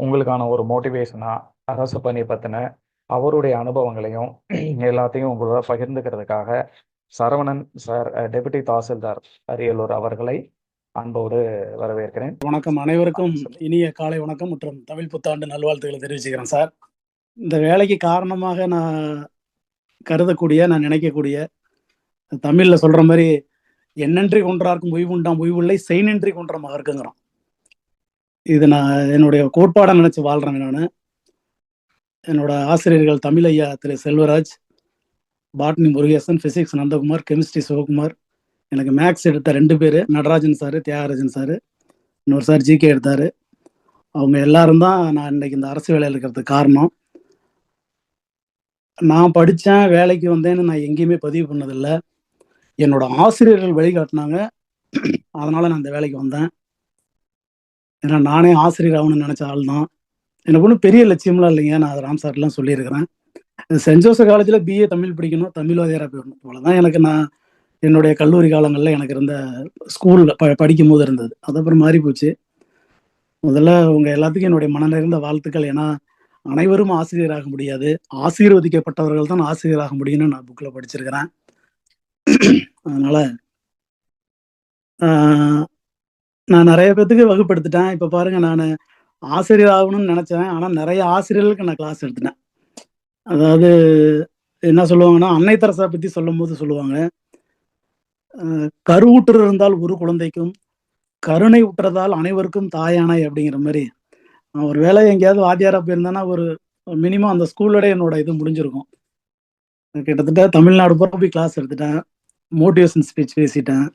உங்களுக்கான ஒரு மோட்டிவேஷனா, அரசு பணி பத்தின அவருடைய அனுபவங்களையும் எல்லாத்தையும் உங்களோட பகிர்ந்துக்கிறதுக்காக சரவணன் சார், டெபுட்டி தாசில்தார் அரியலூர் அவர்களை அன்போடு வரவேற்கிறேன். வணக்கம். அனைவருக்கும் இனிய காலை வணக்கம் மற்றும் தமிழ் புத்தாண்டு நல்வாழ்த்துக்களை தெரிவிச்சுக்கிறேன் சார். இந்த வேலைக்கு காரணமாக நான் கருதக்கூடிய, நான் நினைக்கக்கூடிய, தமிழ்ல சொல்ற மாதிரி எண்ணன்றி கொன்றார்க்கும் உய்வுண்டாம் உய்வுள்ளை செய்நின்றி கொன்ற மகர்க்குங்கிறோம். இது நான் என்னுடைய கோட்பாடை நினைச்சு வாழ்றேன். நான் என்னோட ஆசிரியர்கள் தமிழ் ஐயா Thiru Selvaraj, botany Murugesan, physics Nandakumar, chemistry Sivakumar, எனக்கு மேக்ஸ் எடுத்த 2 பேர், நடராஜன் சார், தியாகராஜன் சார், இன்னொரு சார் ஜிகே எடுத்தாரு. அவங்க எல்லாரும் தான் நான் இன்னைக்கு இந்த அரசு வேலையில் இருக்கிறதுக்கு காரணம். நான் படித்தேன், வேலைக்கு வந்தேன்னு நான் எங்கேயுமே பதிவு பண்ணதில்லை. என்னோட ஆசிரியர்கள் வழிகாட்டினாங்க, அதனால நான் இந்த வேலைக்கு வந்தேன். ஏன்னா நானே ஆசிரியர் ஆகணும்னு நினைச்ச ஆள் தான். எனக்கு ஒன்றும் பெரிய லட்சியம்லாம் இல்லைங்க. நான் அதை ராம் சார்லாம் சொல்லியிருக்கிறேன். சென்ட் ஜோசப் காலேஜில் பிஏ தமிழ் படிக்கணும், தமிழ் வாதியாராக போயிடணும், அவ்வளோதான் எனக்கு நான் என்னுடைய கல்லூரி காலங்களில் எனக்கு இருந்த ஸ்கூலில் படிக்கும் போது இருந்தது. அதுக்கப்புறம் மாறி போச்சு. முதல்ல உங்கள் எல்லாத்துக்கும் என்னுடைய மனநிறைந்த வாழ்த்துக்கள். ஏன்னா அனைவரும் ஆசிரியராக முடியாது, ஆசீர்வதிக்கப்பட்டவர்கள் தான் ஆசிரியராக முடியும்னு நான் புக்கில் படிச்சிருக்கிறேன். அதனால நான் நிறைய பேத்துக்கு வகுப்படுத்திட்டேன். இப்போ பாருங்க, நான் ஆசிரியர் ஆகணும்னு நினைச்சேன், ஆனால் நிறைய ஆசிரியர்களுக்கு நான் கிளாஸ் எடுத்துட்டேன். அதாவது என்ன சொல்லுவாங்கன்னா, அன்னை தெரசா பற்றி சொல்லும் போது சொல்லுவாங்க, கருவுற்று இருந்தால் ஒரு குழந்தைக்கும், கருணை உற்றதால் அனைவருக்கும் தாயானாய் அப்படிங்கிற மாதிரி. நான் ஒரு வேலை எங்கேயாவது வாத்தியாரா போயிருந்தேன்னா ஒரு மினிமம் அந்த ஸ்கூலோட என்னோட இது முடிஞ்சிருக்கும். கிட்டத்தட்ட தமிழ்நாடு பூரா போய் கிளாஸ் எடுத்துட்டேன், மோட்டிவேஷன் ஸ்பீச் பேசிட்டேன்.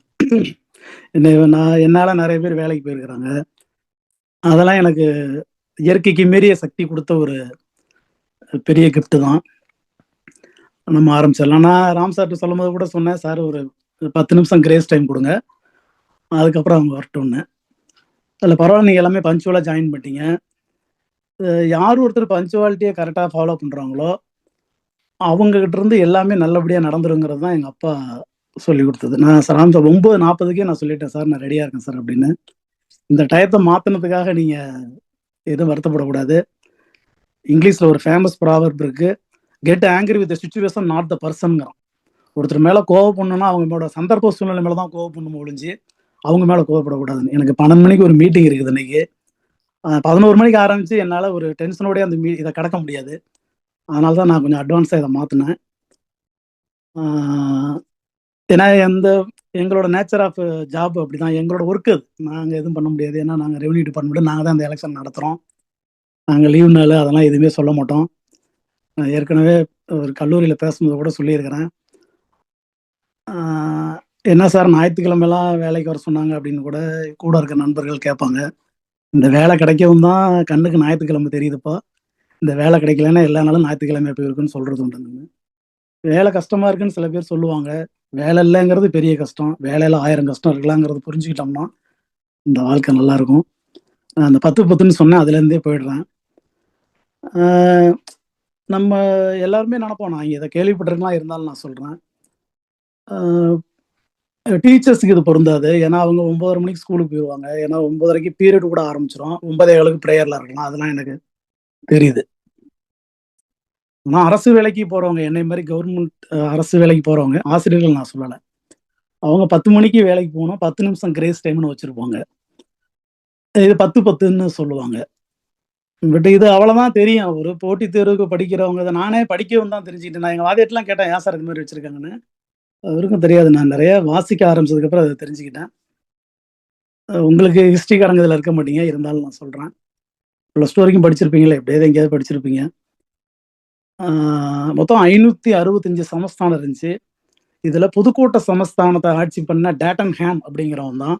என்னால் நிறைய பேர் வேலைக்கு போயிருக்கிறாங்க. அதெல்லாம் எனக்கு இயற்கைக்கு மீறிய சக்தி கொடுத்த ஒரு பெரிய கிஃப்ட் தான். நம்ம ஆரம்பிச்சிடலாம். நான் ராம் சார்ட்டு சொல்லும் போது கூட சொன்னேன், சார் ஒரு 10 நிமிஷம் கிரேஸ் டைம் கொடுங்க, அதுக்கப்புறம் அவங்க வரட்டும்னு. அதில் பரவாயில்ல, நீங்கள் எல்லாமே பஞ்சுவலாக ஜாயின் பண்ணிட்டீங்க. யார் ஒருத்தர் பஞ்சுவாலிட்டியை கரெக்டாக ஃபாலோ பண்ணுறாங்களோ அவங்ககிட்ட இருந்து எல்லாமே நல்லபடியாக நடந்துருங்கிறது தான் எங்கள் அப்பா சொல்லி கொடுத்தது. நான் சார் 9:40க்கே நான் சொல்லிட்டேன், சார் நான் ரெடியாக இருக்கேன் சார் அப்படின்னு. இந்த டயத்தை மாற்றினதுக்காக நீங்கள் எதுவும் வருத்தப்படக்கூடாது. இங்கிலீஷில் ஒரு ஃபேமஸ் ப்ராவர்ப் இருக்கு, get angry with situation not the பர்சன்ங்கிறோம். ஒருத்தர் மேலே கோவப்படணும்னா அவங்களோட சந்தர்ப்ப சூழ்நிலை மேலே தான் கோவப்படணும் ஒழிஞ்சு அவங்க மேலே கோவப்படக்கூடாதுன்னு. எனக்கு 12 மணிக்கு ஒரு மீட்டிங் இருக்குது இன்னைக்கு. 11 மணிக்கு ஆரம்பித்து என்னால் ஒரு டென்ஷனோடய அந்த இதை கடக்க முடியாது. அதனால தான் நான் கொஞ்சம் அட்வான்ஸாக இதை மாற்றினேன். ஏன்னா எங்களோட நேச்சர் ஆஃப் ஜாப் அப்படி தான், எங்களோட ஒர்க்கு அது. நாங்கள் எதுவும் பண்ண முடியாது. ஏன்னா நாங்கள் ரெவன்யூ டிபார்ட்மெண்ட்டு, நாங்கள் தான் அந்த எலெக்ஷன் நடத்துகிறோம். நாங்கள் லீவ் நாள் அதெல்லாம் எதுவுமே சொல்ல மாட்டோம். நான் ஏற்கனவே ஒரு கல்லூரியில் பேசும்போது கூட சொல்லியிருக்கிறேன், என்ன சார் ஞாயிற்றுக்கிழமெல்லாம் வேலைக்கு வர சொன்னாங்க அப்படின்னு கூட இருக்க நண்பர்கள் கேட்பாங்க. இந்த வேலை கிடைக்கவும் தான் கண்ணுக்கு ஞாயிற்றுக்கிழமை தெரியுதுப்பா, இந்த வேலை கிடைக்கலன்னா எல்லா நாளும் ஞாயிற்றுக்கிழமை போயிருக்குன்னு சொல்கிறது உண்டு. வேலை கஷ்டமாக இருக்குன்னு சில பேர் சொல்லுவாங்க, வேலை இல்லைங்கிறது பெரிய கஷ்டம், வேலையில் 1000 கஷ்டம் இருக்கலாங்கிறது புரிஞ்சுக்கிட்டோம்னா இந்த வாழ்க்கை நல்லாயிருக்கும். அந்த 10-10ன்னு சொன்னேன், அதுலேருந்தே போயிடுறேன். நம்ம எல்லாருமே நினைப்போம், நான் இதை கேள்விப்பட்டிருக்கலாம், இருந்தாலும் நான் சொல்கிறேன், டீச்சர்ஸுக்கு இது பொருந்தாது. ஏன்னா அவங்க 9:30 மணிக்கு ஸ்கூலுக்கு போயிடுவாங்க. ஏன்னா 9:30க்கு பீரியட் கூட ஆரம்பிச்சிடும், 9:15க்கு ப்ரேயரில் இருக்கலாம், அதெல்லாம் எனக்கு தெரியுது. ஆனால் அரசு வேலைக்கு போகிறவங்க, என்னை மாதிரி கவர்மெண்ட் அரசு வேலைக்கு போகிறவங்க, ஆசிரியர்கள் நான் சொல்லலை, அவங்க 10 மணிக்கு வேலைக்கு போகணும், 10 நிமிஷம் கிரேஸ் டைம்னு வச்சுருப்பாங்க. இது 10-10ன்னு சொல்லுவாங்க. பட் இது அவ்வளோதான் தெரியும். ஒரு போட்டித் தேர்வுக்கு படிக்கிறவங்க இதை நானே படிக்கவும் தான் தெரிஞ்சுக்கிட்டேன். நான் எங்கள் வாதியெல்லாம் கேட்டேன், ஏன் சார் இது மாதிரி வச்சுருக்காங்கன்னு. அவருக்கும் தெரியாது. நான் நிறைய வாசிக்க ஆரம்பிச்சதுக்கப்புறம் அதை தெரிஞ்சுக்கிட்டேன். உங்களுக்கு ஹிஸ்ட்ரிக்காரங்க இதில் இருக்க மாட்டீங்க, இருந்தாலும் நான் சொல்கிறேன். +2 வரைக்கும் படிச்சிருப்பீங்களே, எப்படியாவது எங்கேயாவது படிச்சிருப்பீங்க. மொத்தம் 565 சமஸ்தானம் இருந்துச்சு. இதில் புதுக்கோட்டை சமஸ்தானத்தை ஆட்சி பண்ண டேட்டன்ஹாம் அப்படிங்கிறவன் தான்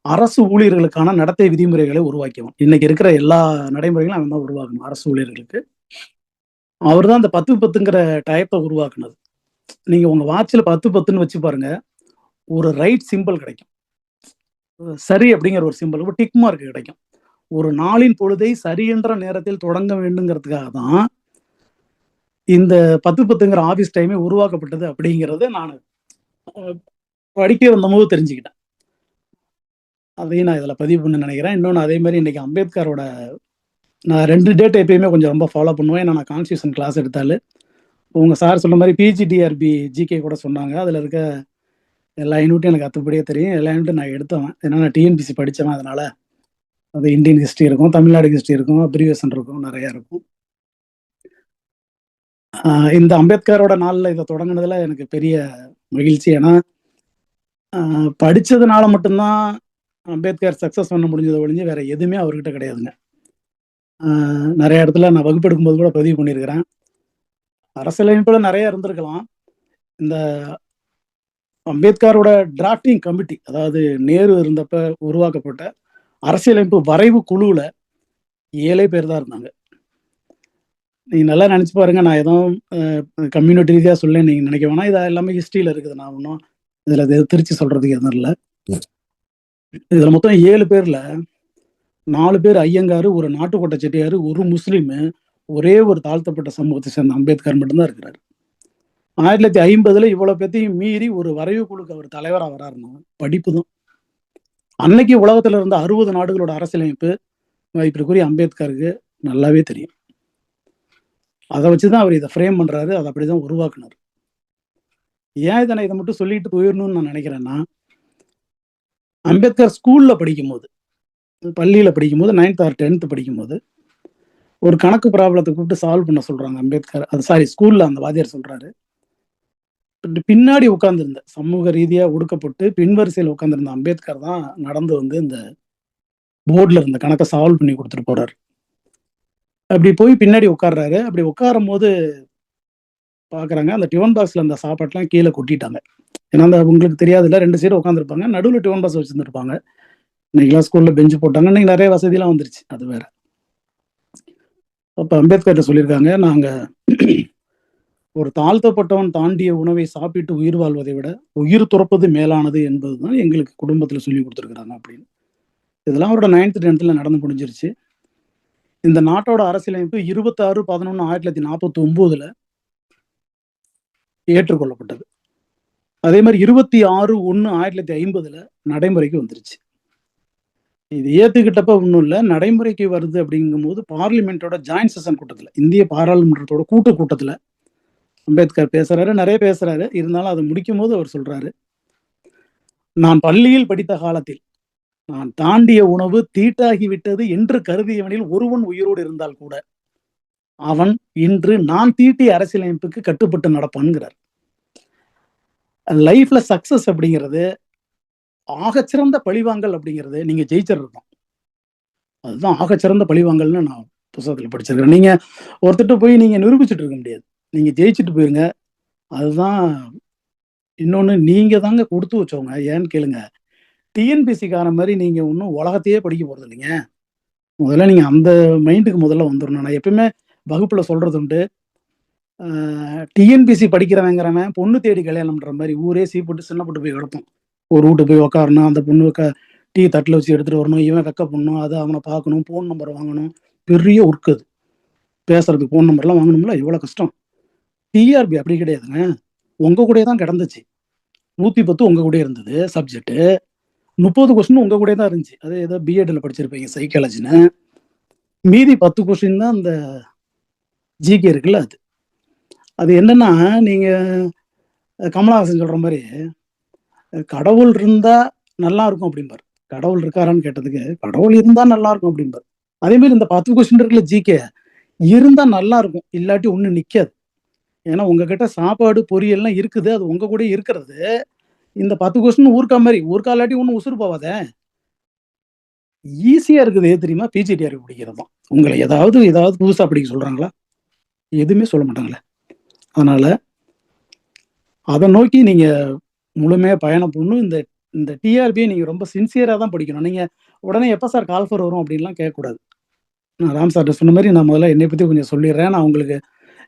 அரசு ஊழியர்களுக்கான நடத்தை விதிமுறைகளை உருவாக்கியவன். இன்னைக்கு இருக்கிற எல்லா நடைமுறைகளும் அவன் தான் உருவாக்கணும் அரசு ஊழியர்களுக்கு. அவர் தான் இந்த 10-10ங்கிற டயத்தை உருவாக்குனது. நீங்க உங்க வாட்சில் 10-10ன்னு வச்சு பாருங்க, ஒரு ரைட் சிம்பிள் கிடைக்கும், சரி அப்படிங்கிற ஒரு சிம்பிள், ஒரு டிக் மார்க் கிடைக்கும். ஒரு நாளின் பொழுதை சரி என்ற நேரத்தில் தொடங்க வேண்டுங்கிறதுக்காக தான் இந்த 10-10ங்கிற ஆஃபீஸ் டைமே உருவாக்கப்பட்டது அப்படிங்கிறத நான் படிக்க வந்தபோது தெரிஞ்சுக்கிட்டேன். அதையும் நான் இதில் பதிவு பண்ண நினைக்கிறேன். இன்னொன்று, அதே மாதிரி இன்னைக்கு அம்பேத்கரோட நான் 2 டேட் எப்பயுமே கொஞ்சம் ரொம்ப ஃபாலோ பண்ணுவேன். ஏன்னா நான் கான்ஸ்டியூஷன் கிளாஸ் எடுத்தாலு. உங்க சார் சொன்ன மாரி பிஜிடிஆர்பி ஜிகே கூட சொன்னாங்க. அதுல இருக்க எல்லா யூனிட்டும் எனக்கு அத்துப்படியே தெரியும். எல்லா யூனிட்டும் நான் எடுத்தவன். ஏன்னா நான் டிஎன்பிசி படிச்சவன். அதனால அது இந்தியன் ஹிஸ்ட்ரி இருக்கும், தமிழ்நாடு ஹிஸ்ட்ரி இருக்கும், அப்ரிவியேஷன் இருக்கும், நெறைய இருக்கும். இந்த அம்பேத்கரோட நாள்ல இத தொடங்குனதுல எனக்கு பெரிய மகிழ்ச்சி. ஏன்னா, படிச்சதுனால மட்டும் தான் அம்பேத்கர் சக்சஸ் பண்ண முடிஞ்சத ஒழிஞ்சு வேற எதுவுமே அவர்கிட்ட கிடையாதுங்க. நெறைய இடத்துல நான் வகுப்பு எடுக்கும்போது கூட பதிவு பண்ணியிருக்கிறேன். அரசியலமைப்புல நெறைய இருந்திருக்கலாம். இந்த அம்பேத்கரோட டிராஃப்டிங் கமிட்டி, அதாவது நேரு இருந்தப்ப உருவாக்கப்பட்ட அரசியலமைப்பு வரைவு குழுவுல 7 பேர் தான் இருந்தாங்க. நீங்க நல்லா நெனச்சு பாருங்க. நான் எதுவும் கம்யூனிட்டி ரீதியா சொல்லேன்னு நீங்க நெனைக்க வேணாம். இது எல்லாமே ஹிஸ்ட்ரியில இருக்குது. நான் ஒண்ணும் இதுல திருச்சி சொல்றதுக்கு எதுவும் இல்ல. இதுல மொத்தம் 7 பேர்ல 4 பேர் ஐயங்காரு, ஒரு நாட்டுக்கோட்டை செட்டியாரு, ஒரு முஸ்லீமு, ஒரே ஒரு தாழ்த்தப்பட்ட சமூகத்தை சேர்ந்த அம்பேத்கர் மட்டும் தான் இருக்கிறாரு. 1950ல இவ்வளோ பேத்தையும் மீறி ஒரு வரைவு குழுக்கு அவர் தலைவரா வராருன்னா, படிப்பு தான். அன்னைக்கு உலகத்துல இருந்த 60 நாடுகளோட அரசியலமைப்பு மதிப்பிற்குரிய அம்பேத்கருக்கு நல்லாவே தெரியும். அத வச்சு தான் அவர் இத ஃப்ரேம் பண்றாரு. அத அப்படிதான் உருவாக்குனாரு. ஏன் இத மட்டும் சொல்லிட்டு போயிரணும்னு நான் நெனைக்கிறேன்னா, அம்பேத்கர் ஸ்கூல்ல படிக்கும்போது, பள்ளியில படிக்கும்போது 9த் ஆர் 10த் படிக்கும்போது, ஒரு கணக்கு ப்ராப்ளத்த கூப்பிட்டு சால்வ் பண்ண சொல்றாங்க அம்பேத்கர். ஸ்கூல்ல அந்த வாத்தியார் சொல்றாரு. பின்னாடி உட்கார்ந்திருந்த சமூக ரீதியா ஒடுக்கப்பட்டு பின்வரிசையில உட்கார்ந்திருந்த அம்பேத்கர் தான் நடந்து வந்து இந்த போர்ட்ல இருந்த கணக்க சால்வ் பண்ணி குடுத்துட்டு போறாரு. அப்படி போய் பின்னாடி உட்கார்றாரு. அப்படி உட்காரும்போது பார்க்குறாங்க, அந்த டிஃபன் பாக்ஸ்ல அந்த சாப்பாடுலாம் கீழ கொட்டிட்டாங்க. ஏன்னா, அந்த உங்களுக்கு தெரியாதுல்ல 2 சைடு உட்கார்ந்திருப்பாங்க. நடுவுல டிஃபன் பாக்ஸ் வச்சிருந்திருப்பாங்க. இன்னைக்கெல்லாம் ஸ்கூல்ல பெஞ்ச் போட்டாங்க. இன்னைக்கு நெறைய வசதிலாம் வந்துருச்சு. அது வேற. அப்ப அம்பேத்கர்ட்ட சொல்லியிருக்காங்க, நாங்க ஒரு தாழ்த்தப்பட்டவன் தாண்டிய உணவை சாப்பிட்டு உயிர் வாழ்வதை விட, உயிர் துறப்பது மேலானது என்பதுதான் எங்களுக்கு குடும்பத்துல சொல்லிக் குடுத்துருக்காங்க அப்படின்னு. இதெல்லாம் அவரோட 9த், 10த்ல நடந்து முடிஞ்சிருச்சு. இந்த நாட்டோட அரசியலமைப்பு 26/11/1949ல ஏற்றுக்கொள்ளப்பட்டது. அதே மாரி 26/1/1950ல நடைமுறைக்கு வந்துருச்சு. இது ஏத்துக்கிட்டப்ப ஒண்ணும் இல்ல. நடைமுறைக்கு வருது அப்படிங்கும்போது பார்லிமென்ட்டோட ஜாயிண்ட் செஷன் கூட்டத்துல, இந்திய பாராளுமன்றத்தோட கூட்டத்துல அம்பேத்கர் பேசுறாரு. நெறைய பேசுறாரு. இருந்தாலும் அத முடிக்கும்போது அவர் சொல்றாரு, "நான் பள்ளியில் படித்த காலத்தில் நான் தாண்டிய உணவு தீட்டாகி விட்டது என்று கருதியவனில் ஒருவன் உயிரோடு இருந்தால் கூட, அவன் இன்று நான் தீட்டிய அரசியலமைப்புக்கு கட்டுப்பட்டு நடப்பான்ங்கிறார்." லைஃப்ல சக்சஸ் அப்படிங்கிறது, ஆகச்சிறந்த பழிவாங்கல் அப்படிங்கிறது நீங்க ஜெயிச்சிறது தான். அதுதான் ஆகச்சிறந்த பழிவாங்கல்னு நான் புத்தகத்துல படிச்சிருக்கிறேன். நீங்க ஒருத்தர்ட்ட போய் நீங்க நிரூபிச்சுட்டு இருக்க முடியாது. நீங்க ஜெயிச்சுட்டு போயிருங்க. அதுதான். இன்னொன்னு, நீங்க தாங்க குடுத்து வச்சவங்க. ஏன்னு கேளுங்க. டிஎன்பிசிக்காரன் மாரி நீங்க ஒண்ணும் உலகத்தையே படிக்க போறது இல்லைங்க. முதல்ல நீங்க அந்த மைண்டுக்கு முதல்ல வந்துரணும். நான் எப்பயுமே வகுப்புல சொல்றது உண்டு. டிஎன்பிசி படிக்கிறவங்கிறவன் பொண்ணு தேடி கல்யாணம்ன்ற மாரி ஊரே சீப்போட்டு சின்னப்பட்டு போய் கிடப்பான். ஒரு வீட்டு போய் உட்காரணும். அந்த பொண்ணு டீ தட்டுல வச்சு எடுத்துட்டு வரணும். இவன் வெக்கப் பண்ணணும். அது அவன பார்க்கணும். ஃபோன் நம்பர் வாங்கணும். பெரிய ஒர்க் அது. பேசுறதுக்கு ஃபோன் நம்பர்லாம் வாங்கணும்ல, எவ்வளோ கஷ்டம். டிஆர்பி அப்படி கிடையாதுங்க. உங்க கூடயே தான் கிடந்துச்சு. 110 உங்க கூடயே இருந்தது சப்ஜெக்ட். 30 கொஸ்டின் உங்க கூடயே தான் இருந்துச்சு. அது ஏதோ பிஎட்ல படிச்சிருப்பீங்க சைக்காலஜின்னு. மீதி 10 கொஸ்டின் தான் அந்த ஜிகே இருக்குல்ல அது. அது என்னன்னா, நீங்க கமலஹாசன் சொல்ற மாரி, கடவுள் இருந்தா நல்லா இருக்கும் அப்படிம்பாரு. கடவுள் இருக்காரான்னு கேட்டதுக்கு, கடவுள் இருந்தா நல்லா இருக்கும் அப்படிம்பாரு. அதே மாரி இந்த 10 கொஸ்டின் இருக்குல்ல ஜிகே, இருந்தா நல்லா இருக்கும். இல்லாட்டி ஒண்ணும் நிக்காது. ஏன்னா உங்ககிட்ட சாப்பாடு, பொரியல்லாம் இருக்குது. அது உங்க கூடயே இருக்கிறது. இந்த 10 கொஸ்டின் ஊர்க்கா மாரி. ஊர்க்கா இல்லாட்டி ஒண்ணும் உசுறு போவாதே. ஈஸியா இருக்குது எது தெரியுமா? பிஜிடிஆர்பி படிக்கிறது தான். உங்கள ஏதாவது புதுசா படிக்க சொல்றாங்களா? எதுவுமே சொல்ல மாட்டாங்களே. அதனால அத நோக்கி நீங்க முழுமையா பயணம் பண்ணணும். இந்த இந்த டிஆர்பிய நீங்க ரொம்ப சின்சியரா தான் படிக்கணும். நீங்க உடனே எப்ப சார் கால்ஃபர் வரும் அப்படின்லாம் கேட்கக்கூடாது. நான் ராம் சார்ட்ட சொன்ன மாரி நான் முதல்ல என்னைய பத்தி கொஞ்சம் சொல்லிடுறேன். நான் உங்களுக்கு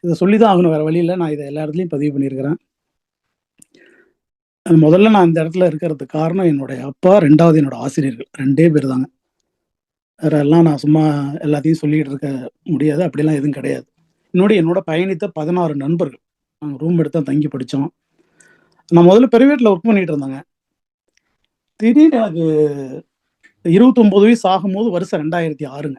இத சொல்லி தான் ஆகணும். வேற வழி இல்ல. நான் இத எல்லா இடத்துலயும் பதிவு பண்ணியிருக்கிறேன். முதல்ல நான் இந்த இடத்துல இருக்கிறதுக்கு காரணம் என்னுடைய அப்பா, 2வது என்னோட ஆசிரியர்கள். 2டே பேர் தாங்க. வேற எல்லாம் நான் சும்மா எல்லாத்தையும் சொல்லிட்டு இருக்க முடியாது. அப்படிலாம் எதுவும் கிடையாது. என்னோட பயணித்த 16 நண்பர்கள். நாங்க ரூம் எடுத்து தான் தங்கி படிச்சோம். நான் முதல்ல பிரைவேட்ல ஒர்க் பண்ணிட்டு இருந்தேங்க. திடீர்னு எனக்கு 29 வயசு ஆகும்போது வருஷம் 2006ங்க.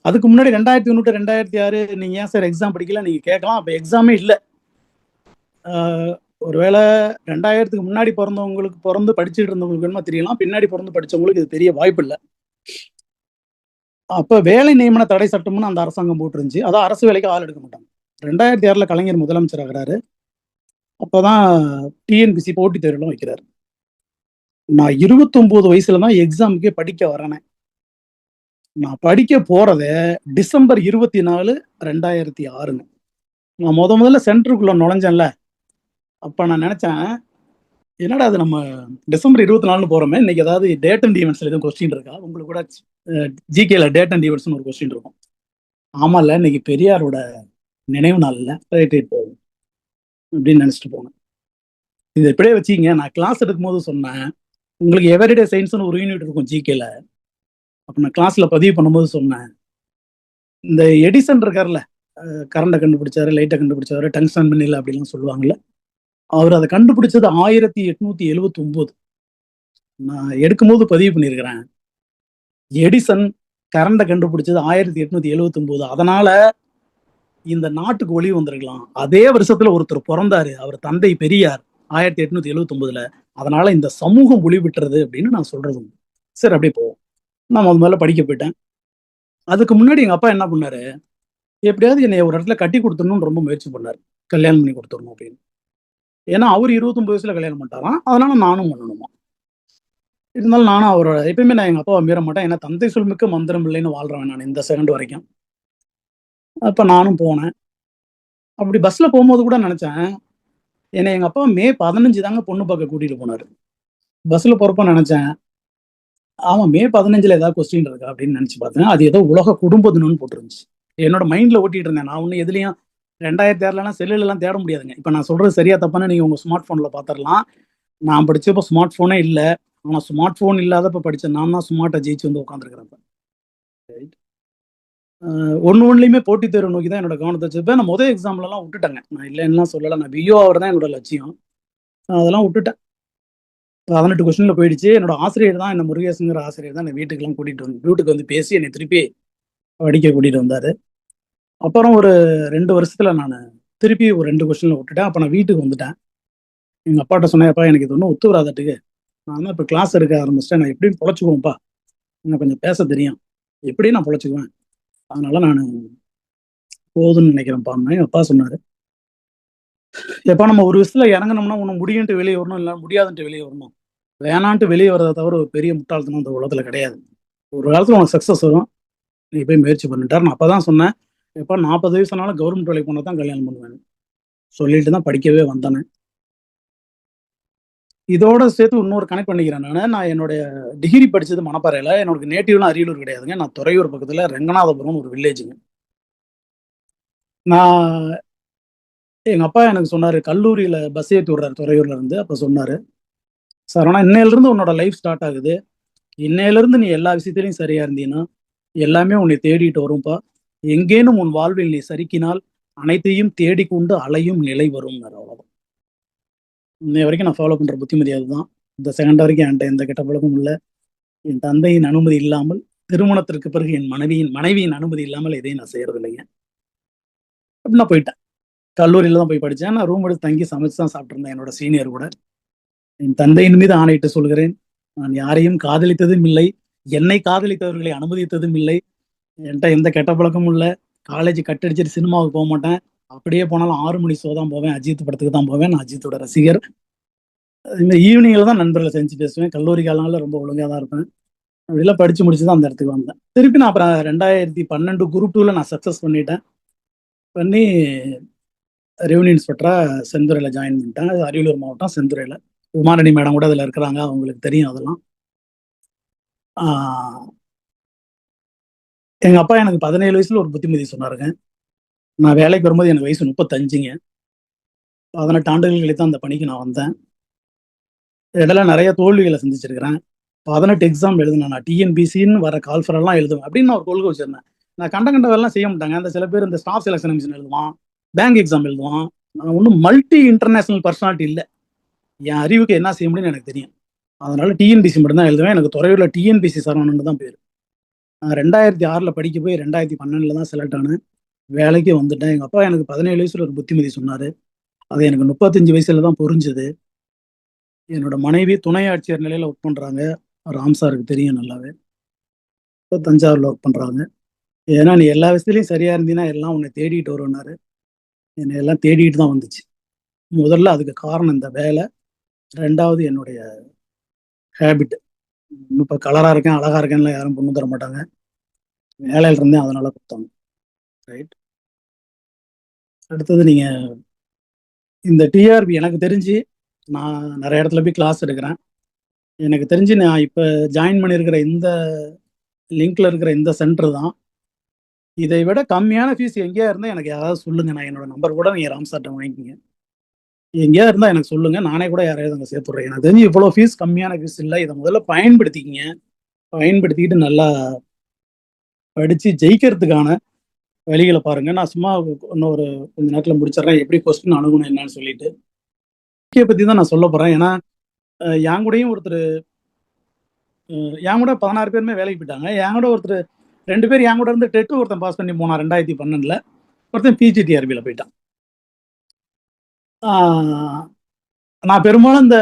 அதுக்கு முன்னாடி 2001 2006 நீங்க ஏன் சார் எக்ஸாம் படிக்கல நீங்க கேட்கலாம். அப்ப எக்ஸாமே இல்ல. ஒருவேளை 2000க்கு முன்னாடி பிறந்து படிச்சுட்டு இருந்தவங்களுக்கு என்னமோ தெரியலாம். பின்னாடி பிறந்து படிச்சவங்களுக்கு இது தெரிய வாய்ப்பு இல்லை. அப்ப வேலை நியமன தடை சட்டம்னு அந்த அரசாங்கம் போட்டுருந்துச்சு. அதான் அரசு வேலைக்கு ஆள் எடுக்க மாட்டாங்க. 2006ல கலைஞர் முதலமைச்சர் ஆகிறாரு. அப்பதான் டிஎன்பிசி போட்டித் தேர்வுலாம் வைக்கிறாரு. நான் 29 வயசுல தான் எக்ஸாமுக்கே படிக்க வரேனே. நான் படிக்க போறத டிசம்பர் 24 2006. நான் முதல்ல சென்டருக்குள்ள நுழைஞ்சேன்ல, அப்ப நான் நினைச்சேன், என்னடா அது நம்ம டிசம்பர் 24 போறோமே, இன்னைக்கு ஏதாவது டேட் அண்ட் ஈவெண்ட்ஸ்ல எதுவும் கொஸ்டின் இருக்கா? உங்களுக்கு கூட ஜிகேல டேட் அண்ட் ஈவெண்ட்ஸ்னு ஒரு கொஸ்டின் இருக்கும். ஆமால, இன்னைக்கு பெரியாரோட நினைவு நாள் இல்ல, ரைட் போகும் அப்படின்னு நினைச்சிட்டு போனேன். இது எப்படியே வச்சுங்க. நான் கிளாஸ் எடுக்கும் போது சொன்னேன், உங்களுக்கு எவரிடே சயின்ஸ்னு ஒரு யூனிட் இருக்கும் ஜிகேல. அப்ப நான் கிளாஸ்ல பதிவு பண்ணும்போது சொன்னேன், இந்த எடிசன் இருக்கார்ல, கரண்டை கண்டுபிடிச்சாரு, லைட்டை கண்டுபிடிச்சாரு, டங்ஸ்டன் மின்னில் அப்படிலாம் சொல்லுவாங்கல்ல, அவர் அதை கண்டுபிடிச்சது 1879. நான் எடுக்கும்போது பதிவு பண்ணியிருக்கிறேன், எடிசன் கரண்டை கண்டுபிடிச்சது 1879. அதனால இந்த நாட்டுக்கு ஒளி வந்திருக்கலாம். அதே வருஷத்துல ஒருத்தர் பிறந்தாரு, அவர் தந்தை பெரியார், 1879. அதனால இந்த சமூகம் ஒளி விட்டுறது அப்படின்னு நான் சொல்றது. சரி, அப்படியே போவோம். நான் முதல்ல படிக்க போயிட்டேன். அதுக்கு முன்னாடி எங்க அப்பா என்ன பண்ணாரு, எப்படியாவது என்னை ஒரு இடத்துல கட்டி கொடுத்துடணும்னு ரொம்ப முயற்சி பண்ணாரு, கல்யாணம் பண்ணி கொடுத்துடணும் அப்படின்னு. ஏன்னா அவர் 29 வயசுல கல்யாணம் பண்ணிட்டாராம். அதனால நானும் பண்ணணுமா. இருந்தாலும் நானும் அவரோட எப்பயுமே நான் எங்க அப்பாவை மீற மாட்டேன். ஏன்னா தந்தை சொல்மிக்க மந்திரம் இல்லைன்னு வாழ்றேன் நான் இந்த செகண்ட் வரைக்கும். அப்ப நானும் போனேன். அப்படி பஸ்ல போகும்போது கூட நினைச்சேன், என்னை எங்க அப்பா மே 15 தாங்க பொண்ணு பார்க்க கூட்டிட்டு போனாரு. பஸ்ல போறப்ப நினைச்சேன், ஆமா மே 15ல ஏதாவது கொஸ்டின் இருக்கா அப்படின்னு நினைச்சு பார்த்தேன். அது ஏதோ உலக குடும்ப தினம்னு போட்டுருந்துச்சு. என்னோட மைண்ட்ல ஓட்டிட்டு இருந்தேன். நான் ஒன்னும் எதுலயும் 2006 செல்லுல எல்லாம் தேட முடியாதுங்க. இப்ப நான் சொல்றது சரியா தப்பான்னு நீங்க உங்க ஸ்மார்ட் போன்ல பாத்திரலாம். நான் படிச்சப்ப ஸ்மார்ட் போனே இல்ல. ஆனா ஸ்மார்ட் போன் இல்லாதப்ப படிச்சேன். நான் தான் ஸ்மார்ட்டா ஜெயிச்சு வந்து உட்காந்துருக்கிறப்ப. ஒன்றுலையுமே போட்டித் தேர்வு நோக்கி தான் என்னோட கவனத்தை வச்சிருப்பேன். நான் முதல் எக்ஸாம்லலாம் விட்டுட்டேங்க. நான் இல்லைன்னா சொல்லலை. நான் பிஓ ஆவர் தான் என்னோட லட்சியம். அதெல்லாம் விட்டுட்டேன். 18 கொஸ்டின்ல போயிடுச்சு. என்னோட ஆசிரியர் தான், என்ன முருகேசனுங்கிற ஆசிரியர் தான் என்னை வீட்டுக்கு வந்து பேசி என்னை திருப்பி படிக்க கூட்டிட்டு வந்தாரு. அப்புறம் ஒரு 2 வருஷத்துல நான் திருப்பி ஒரு 2 கொஸ்டின்ல விட்டுட்டேன். அப்ப நான் வீட்டுக்கு வந்துட்டேன். எங்க அப்பாட்ட சொன்னேன், அப்பா எனக்கு இது ஒன்றும் ஒத்து வராதட்டுக்கு, நான் தான் இப்போ கிளாஸ் எடுக்க ஆரம்பிச்சிட்டேன், நான் எப்படியும் பொழைச்சிக்குவேன்ப்பா, எனக்கு கொஞ்சம் பேச தெரியும், எப்படியும் நான் பொழைச்சிக்குவேன், அதனால நான் போதும்னு நினைக்கிறேன்ப்பான்னு எங்க அப்பா சொன்னாரு. எப்பா நம்ம ஒரு விஷயத்துல இறங்கணும்னா ஒன்று முடியுன்ட்டு வெளியே வரணும், இல்லை முடியாதுன்ட்டு வெளியே வரணும். வேணான்ட்டு வெளியே வரதை தவிர ஒரு பெரிய முட்டாள்தனம் இந்த உலகத்துல கிடையாது. ஒரு காலத்துல உனக்கு சக்சஸ் வரும், நீ போய் முயற்சி பண்ணிட்டார். நான் அப்பதான் சொன்னேன், எப்பா 40 வயசுனாலும் கவர்மெண்ட் வேலைக்கு போனா தான் கல்யாணம் பண்ணுவேன் சொல்லிட்டு தான் படிக்கவே வந்தேன். இதோட சேர்த்து இன்னொரு கனெக்ட் பண்ணிக்கிறேன். நான் என்னுடைய டிகிரி படிச்சது மணப்பாறையில. என்னோட நேட்டிவ்லாம் அரியலூர் கிடையாதுங்க. நான் துறையூர் பக்கத்துல ரெங்கநாதபுரம் ஒரு வில்லேஜுங்க. நான் எங்க அப்பா எனக்கு சொன்னாரு, கல்லூரியில பஸ் ஏற்றி விடுறாரு துறையூர்ல இருந்து. அப்ப சொன்னாரு, சரவணா இன்னையில இருந்து உன்னோட லைஃப் ஸ்டார்ட் ஆகுது, இன்னையில இருந்து நீ எல்லா விஷயத்திலையும் சரியா இருந்தீன்னா எல்லாமே உன்னை தேடிட்டு வரும்பா, எங்கேனும் உன் வாழ்வில் நீ சறுக்கினால் அனைத்தையும் தேடிக்கொண்டு அலையும் நிலை வரும். அவ்வளவுதான். இன்னை வரைக்கும் நான் ஃபாலோ பண்ற புத்திமதி அதுதான். இந்த செகண்ட் வரைக்கும் என்கிட்ட எந்த கெட்ட பழக்கமும் இல்லை. என் தந்தையின் அனுமதி இல்லாமல், திருமணத்திற்கு பிறகு என் மனைவியின் அனுமதி இல்லாமல் எதையும் நான் செய்யறது இல்லைங்க. அப்படி நான் போயிட்டேன். கல்லூரியில தான் போய் படித்தேன். நான் ரூம் எடுத்து தங்கி சமைச்சு தான் சாப்பிட்ருந்தேன் என்னோட சீனியர் கூட. என் தந்தையின் மீது ஆணையிட்டு சொல்கிறேன், நான் யாரையும் காதலித்ததும் இல்லை, என்னை காதலித்தவர்களை அனுமதித்ததும் இல்லை. என்கிட்ட எந்த கெட்ட பழக்கமும் இல்லை. காலேஜ் கட்டடிச்சிட்டு சினிமாவுக்கு போக மாட்டேன். அப்படியே போனாலும் 6 மணி ஷோ தான் போவேன், அஜித் படத்துக்கு தான் போவேன். நான் அஜித்தோட ரசிகர். இந்த ஈவினிங்ல தான் நண்பர்களை செஞ்சு பேசுவேன். கல்லூரி காலங்களில் ரொம்ப ஒழுங்காக தான் இருப்பேன். அப்படிலாம் படிச்சு முடிச்சு தான் அந்த இடத்துக்கு வந்தேன். திருப்பி நான் அப்புறம் 2012 குரூப் 2ல நான் சக்ஸஸ் பண்ணிட்டேன். பண்ணி ரெவன்யூ இன்ஸ்பெக்டரா செந்துறையில் ஜாயின் பண்ணிட்டேன். அரியலூர் மாவட்டம் செந்துறையில். உமாரணி மேடம் கூட அதில் இருக்கிறாங்க, அவங்களுக்கு தெரியும் அதெல்லாம். எங்க அப்பா எனக்கு 17 வயசுல ஒரு புத்திமதி சொன்னாருங்க. நான் வேலைக்கு வரும்போது எனக்கு வயசு 35ங்க. 18 ஆண்டுகள் கழித்து அந்த பணிக்கு நான் வந்தேன். இடையில நிறைய தோல்விகளை சந்திச்சிருக்கிறேன். 18 எக்ஸாம் எழுதுனேன். நான் டிஎன்பிசின்னு வர கால்ஃபரெல்லாம் எழுதுவேன் அப்படின்னு நான் ஒரு கொள்கை வச்சிருந்தேன். நான் கண்ட வேலைலாம் செய்ய மாட்டாங்க. அந்த சில பேர் இந்த ஸ்டாஃப் செலக்ஷன் கமிஷன் எழுதுவான், பேங்க் எக்ஸாம் எழுதுவான். நான் ஒன்றும் மல்டி இன்டர்நேஷனல் பர்சனாலிட்டி இல்லை. என் அறிவுக்கு என்ன செய்ய முடியும்னு எனக்கு தெரியும். அதனால டிஎன்பிசி மட்டும் தான் எழுதுவேன். எனக்கு துறையூர்ல டிஎன்பிசி சரவணன் தான் பேர். நான் 2006 படிக்க போய் 2012 தான் செலக்ட் ஆனேன். வேலைக்கு வந்துட்டேன். எங்க அப்பா எனக்கு 17 வயசுல ஒரு புத்திமதி சொன்னாரு. அது எனக்கு 35 வயசுல தான் புரிஞ்சுது. என்னோட மனைவி துணை ஆட்சியர் நிலையில ஒர்க் பண்றாங்க. ராம் சாருக்கு தெரியும் நல்லாவே. இப்ப தஞ்சாவூர்ல ஒர்க் பண்றாங்க. ஏன்னா, "நீ எல்லா விஷயத்துலயும் சரியா இருந்தீன்னா, எல்லாம் உன்னை தேடிட்டு வரும்னாரு." என்னை எல்லாம் தேடிட்டு தான் வந்துச்சு. முதல்ல அதுக்கு காரணம் இந்த வேலை. 2வது என்னுடைய ஹேபிட். இப்ப கலரா இருக்கேன், அழகா இருக்கேன்லாம் யாரும் பொண்ணு தர மாட்டாங்க. வேலையில இருந்தேன், அதனால குடுத்தாங்க. ரைட். அடுத்தது நீங்க இந்த டிஆர்பி எனக்கு தெரிஞ்சு, நான் நெறைய இடத்துல போய் கிளாஸ் எடுக்கிறேன். எனக்கு தெரிஞ்சு நான் இப்ப ஜாயின் பண்ணியிருக்கிற இந்த லிங்க்ல இருக்கிற இந்த சென்டர் தான். இதை விட கம்மியான ஃபீஸ் எங்கேயா இருந்தா எனக்கு யாராவது சொல்லுங்க. நான் என்னோட நம்பர் கூட நீங்க ராம் சார்ட்ட வாங்கிக்கங்க. எங்கேயா இருந்தா எனக்கு சொல்லுங்க. நானே கூட யாரையாவது அங்க சேர்த்து விடுறேன். எனக்கு தெரிஞ்சு இவ்வளோ ஃபீஸ் கம்மியான ஃபீஸ் இல்ல. இத முதல்ல பயன்படுத்திக்கங்க. பயன்படுத்திக்கிட்டு நல்லா படிச்சு ஜெயிக்கிறதுக்கான வழிகள பாருங்க. நான் சும்மா இன்னும் ஒரு கொஞ்ச நேரத்துல முடிச்சிடுறேன். எப்படி கொஸ்டின் அணுகணும் என்னன்னு சொல்லிட்டு. பத்தி தான் நான் சொல்லப் போறேன். ஏன்னா, என் கூடயும் ஒருத்தரு என் கூட 16 பேருமே வேலைக்கு போயிட்டாங்க. என் கூட ஒருத்தர் 2 பேர் என் கூட இருந்து டெட் ஒருத்தன் பாஸ் பண்ணி போனான் 2012ல. ஒருத்தன் பிஜிடிஆர்பில போயிட்டான். ஆ நான் பெரும்பாலும் இந்த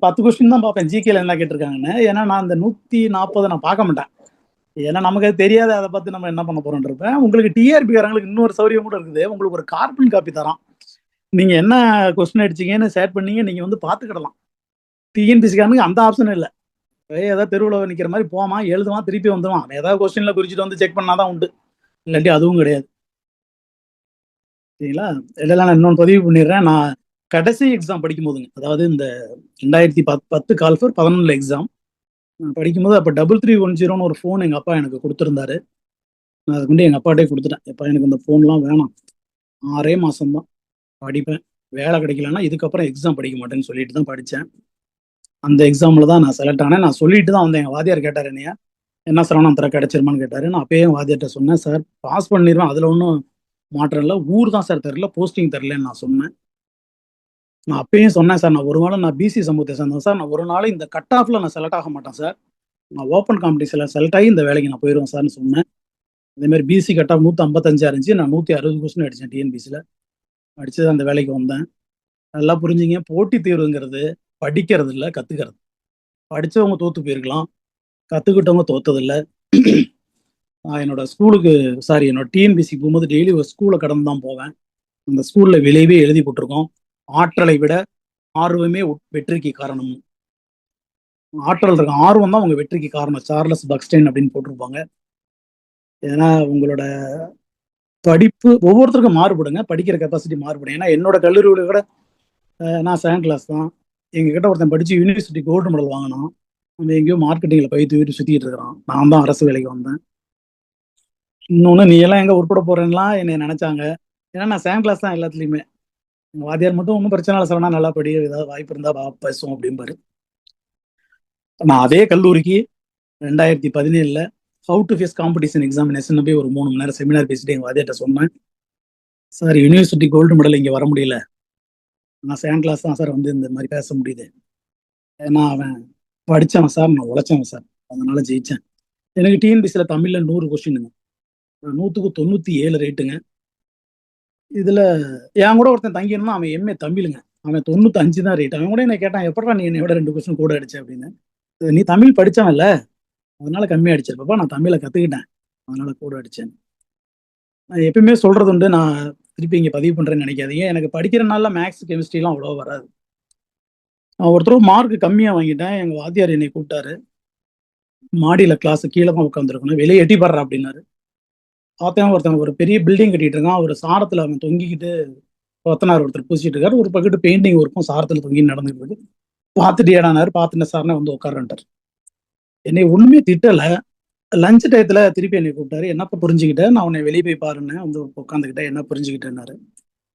10 கொஸ்டின் தான் பார்ப்பேன். ஜிகேல என்ன கேட்டிருக்காங்கன்னு. ஏன்னா, நான் இந்த 140 நான் பார்க்க மாட்டேன். ஏன்னா, நமக்கு அது தெரியாது. அத பார்த்து நம்ம என்ன பண்ண போறோம்ன்னு இருப்பேன். உங்களுக்கு டிஆர்பி காரங்களுக்கு இன்னொரு சௌரியம் கூட இருக்குது. உங்களுக்கு ஒரு கார்பன் காப்பி தரான். நீங்க என்ன கொஸ்டின் அடிச்சீங்கன்னு ஷேர் பண்ணீங்க. நீங்க வந்து பார்த்துக்கிடலாம். டிஎன்பிசிக்காரனுக்கு அந்த ஆப்ஷன் இல்ல. ஏதாவது தெருவுல நிக்கிற மாரி போவான், எழுதுவான், திருப்பி வந்துருவான். அவன் ஏதாவது கொஸ்டின்ல குறிச்சுட்டு வந்து செக் பண்ணா தான் உண்டு. இல்லாட்டி அதுவும் கிடையாது. சரிங்களா? இதெல்லாம் நான் இன்னொன்னு பதிவு பண்ணிடுறேன். நான் கடைசி எக்ஸாம் படிக்கும்போதுங்க, அதாவது இந்த 2010 கால்ஃபர் 11ல எக்ஸாம். நான் படிக்கும்போது அப்ப 3310ன்னு ஒரு ஃபோன் எங்க அப்பா எனக்கு குடுத்திருந்தாரு. நான் அத கொண்டு எங்க அப்பாட்டயே குடுத்துட்டேன். "எப்பா எனக்கு இந்த ஃபோன்லாம் வேணாம். 6 மாசம் தான் படிப்பேன். வேலை கிடைக்கலன்னா இதுக்கப்புறம் எக்ஸாம் படிக்க மாட்டேன்னு" சொல்லிட்டு தான் படிச்சேன். அந்த எக்ஸாம்ல தான் நான் செலக்ட் ஆனேன். நான் சொல்லிட்டு தான் வந்தேன். எங்க வாத்தியார் கேட்டாரு என்னைய, "என்ன சரவணன் தர கிடைச்சிருமான்னு?" கேட்டாரு. நான் அப்பயே என் வாத்தியார்ட்ட சொன்னேன், "சார் பாஸ் பண்ணிருவேன். அதுல ஒண்ணும் மாற்றம் இல்ல. ஊர் தான் சார் தெரியல. போஸ்டிங் தெரியலன்னு" நான் சொன்னேன். நான் அப்பயும் சொன்னேன், "சார் நான் ஒரு நாளும் நான் பிசி சமூகத்தை சேர்ந்தவன் சார். நான் ஒரு நாளும் இந்த கட் ஆஃப்ல நான் செலக்ட் ஆக மாட்டேன் சார். நான் ஓப்பன் காம்படிஷன்ல செலக்ட் ஆகி இந்த வேலைக்கு நான் போயிருவேன் சார்ன்னு" சொன்னேன். அதே மாதிரி பிசி கட் ஆஃப் 155 இருந்துச்சு. நான் 160 கொஸ்டின் அடிச்சேன் டிஎன்பிசில. அடிச்சு அந்த வேலைக்கு வந்தேன். நல்லா புரிஞ்சுங்க. போட்டித் தேர்வுங்கிறது படிக்கிறது இல்ல, கத்துக்கிறது. படிச்சவங்க தோத்து போயிருக்கலாம். கத்துக்கிட்டவங்க தோத்ததில்ல. நான் என்னோட என்னோட டிஎன்பிசிக்கு போகும்போது டெய்லி ஒரு ஸ்கூல கடந்து தான் போவேன். அந்த ஸ்கூல்ல விளைவே எழுதி போட்டிருக்கோம். ஆற்றலை விட ஆர்வமே வெற்றிக்கு காரணம். ஆற்றல் இருக்க ஆர்வம் தான் உங்க வெற்றிக்கு காரணம். சார்லஸ் பக்ஸ்டைன் அப்படின்னு போட்டிருப்பாங்க. ஏன்னா உங்களோட படிப்பு ஒவ்வொருத்தருக்கும் மாறுபடுங்க. படிக்கிற கெப்பாசிட்டி மாறுபடும். ஏன்னா என்னோட கல்லூரியில கூட நான் செகண்ட் கிளாஸ் தான். எங்ககிட்ட ஒருத்தன் படிச்சு யூனிவர்சிட்டி கோல்டு மெடல் வாங்கினான். அவன் எங்கேயோ மார்க்கெட்டிங்ல போய் தூக்கிட்டு சுத்திட்டு இருக்கிறான். நான் தான் அரசு வேலைக்கு வந்தேன். இன்னொன்னு, "நீ எல்லாம் எங்க உருப்பட போறேன்னுலாம்" என்னைய நினைச்சாங்க. ஏன்னா நான் செகண்ட் கிளாஸ் தான் எல்லாத்துலயுமே. எங்க வாத்தியார் மட்டும் "ஒன்றும் பிரச்சனை இல்லை சரவணா, நல்லா படி, ஏதாவது வாய்ப்பு இருந்தா வா பேசுவோம்" அப்படிம்பாரு. நான் அதே கல்லூரிக்கு 2017ல how to face competition examination போய் ஒரு 3 மணி நேரம் செமினார் பேசிட்டு எங்க வாத்தியார்ட்ட சொன்னேன், "சார் யூனிவர்சிட்டி கோல்டு மெடல் இங்க வர முடியல. நான் செகண்ட் கிளாஸ் தான் சார் வந்து இந்த மாதிரி பேச முடியுது. ஏன்னா அவன் படிச்சவன் சார், நான் உழைச்சவன் சார். அதனால ஜெயிச்சேன்." எனக்கு டிஎன்பிசில தமிழ்ல 100 கொஸ்டினுங்க. 100க்கு 97 ரேட்டுங்க. இதுல என் கூட ஒருத்தன் தங்கியிருந்தான். அவன் எம்ஏ தமிழுங்க. அவன் 95 தான் ரேட். அவன் கூட என்ன கேட்டான், "எப்பட்றா நீ என்னை விட 2 கொஸ்டின் கூட அடிச்ச?" அப்படின்னு. "நீ தமிழ் படிச்சவன்ல, அதனால கம்மியா அடிச்சிருப்பப்பா. நான் தமிழ கத்துக்கிட்டேன். அதனால கூட அடிச்சேன்." நான் எப்பயுமே சொல்றது உண்டு. நான் திருப்பி இங்க பதிவு பண்றேன்னு நினைக்காதீங்க. எனக்கு படிக்கிற நாள்ல மேத்ஸ், கெமிஸ்ட்ரிலாம் அவ்வளவா வராது. நான் ஒரு தடவ மார்க் கம்மியா வாங்கிட்டேன். எங்க வாத்தியார் என்னை கூப்பிட்டாரு. மாடியில கிளாஸ் கீழ தான் உட்காந்துருக்கணும். "வெளிய எட்டி பார்றா" அப்படின்னாரு. பார்த்தேன் ஒருத்தன் ஒரு பெரிய பில்டிங் கட்டிட்டு இருக்கான். ஒரு சாரத்துல அவன் தொங்கிக்கிட்டு கொத்தனார் ஒருத்தர் பூசிட்டு இருக்காரு. ஒரு பக்கெட்டு பெயிண்டிங் ஒர்க்கும் சாரத்துல தொங்கி நடந்துட்டு இருக்கு. "பார்த்துட்டியாடான்னாரு." "பார்த்துட்டேன் சார்ன்னு" வந்து உட்காருன்ட்டாரு. என்னைய ஒண்ணுமே திட்டல. லஞ்ச் டயத்துல திருப்பி என்னை கூப்பிட்டாரு. "என்னப்பா புரிஞ்சுக்கிட்ட?" "நான் உன்னை வெளிய போய் பாருன்னேன். வந்து உட்காந்துக்கிட்டேன். என்ன புரிஞ்சுக்கிட்டேன்னாரு."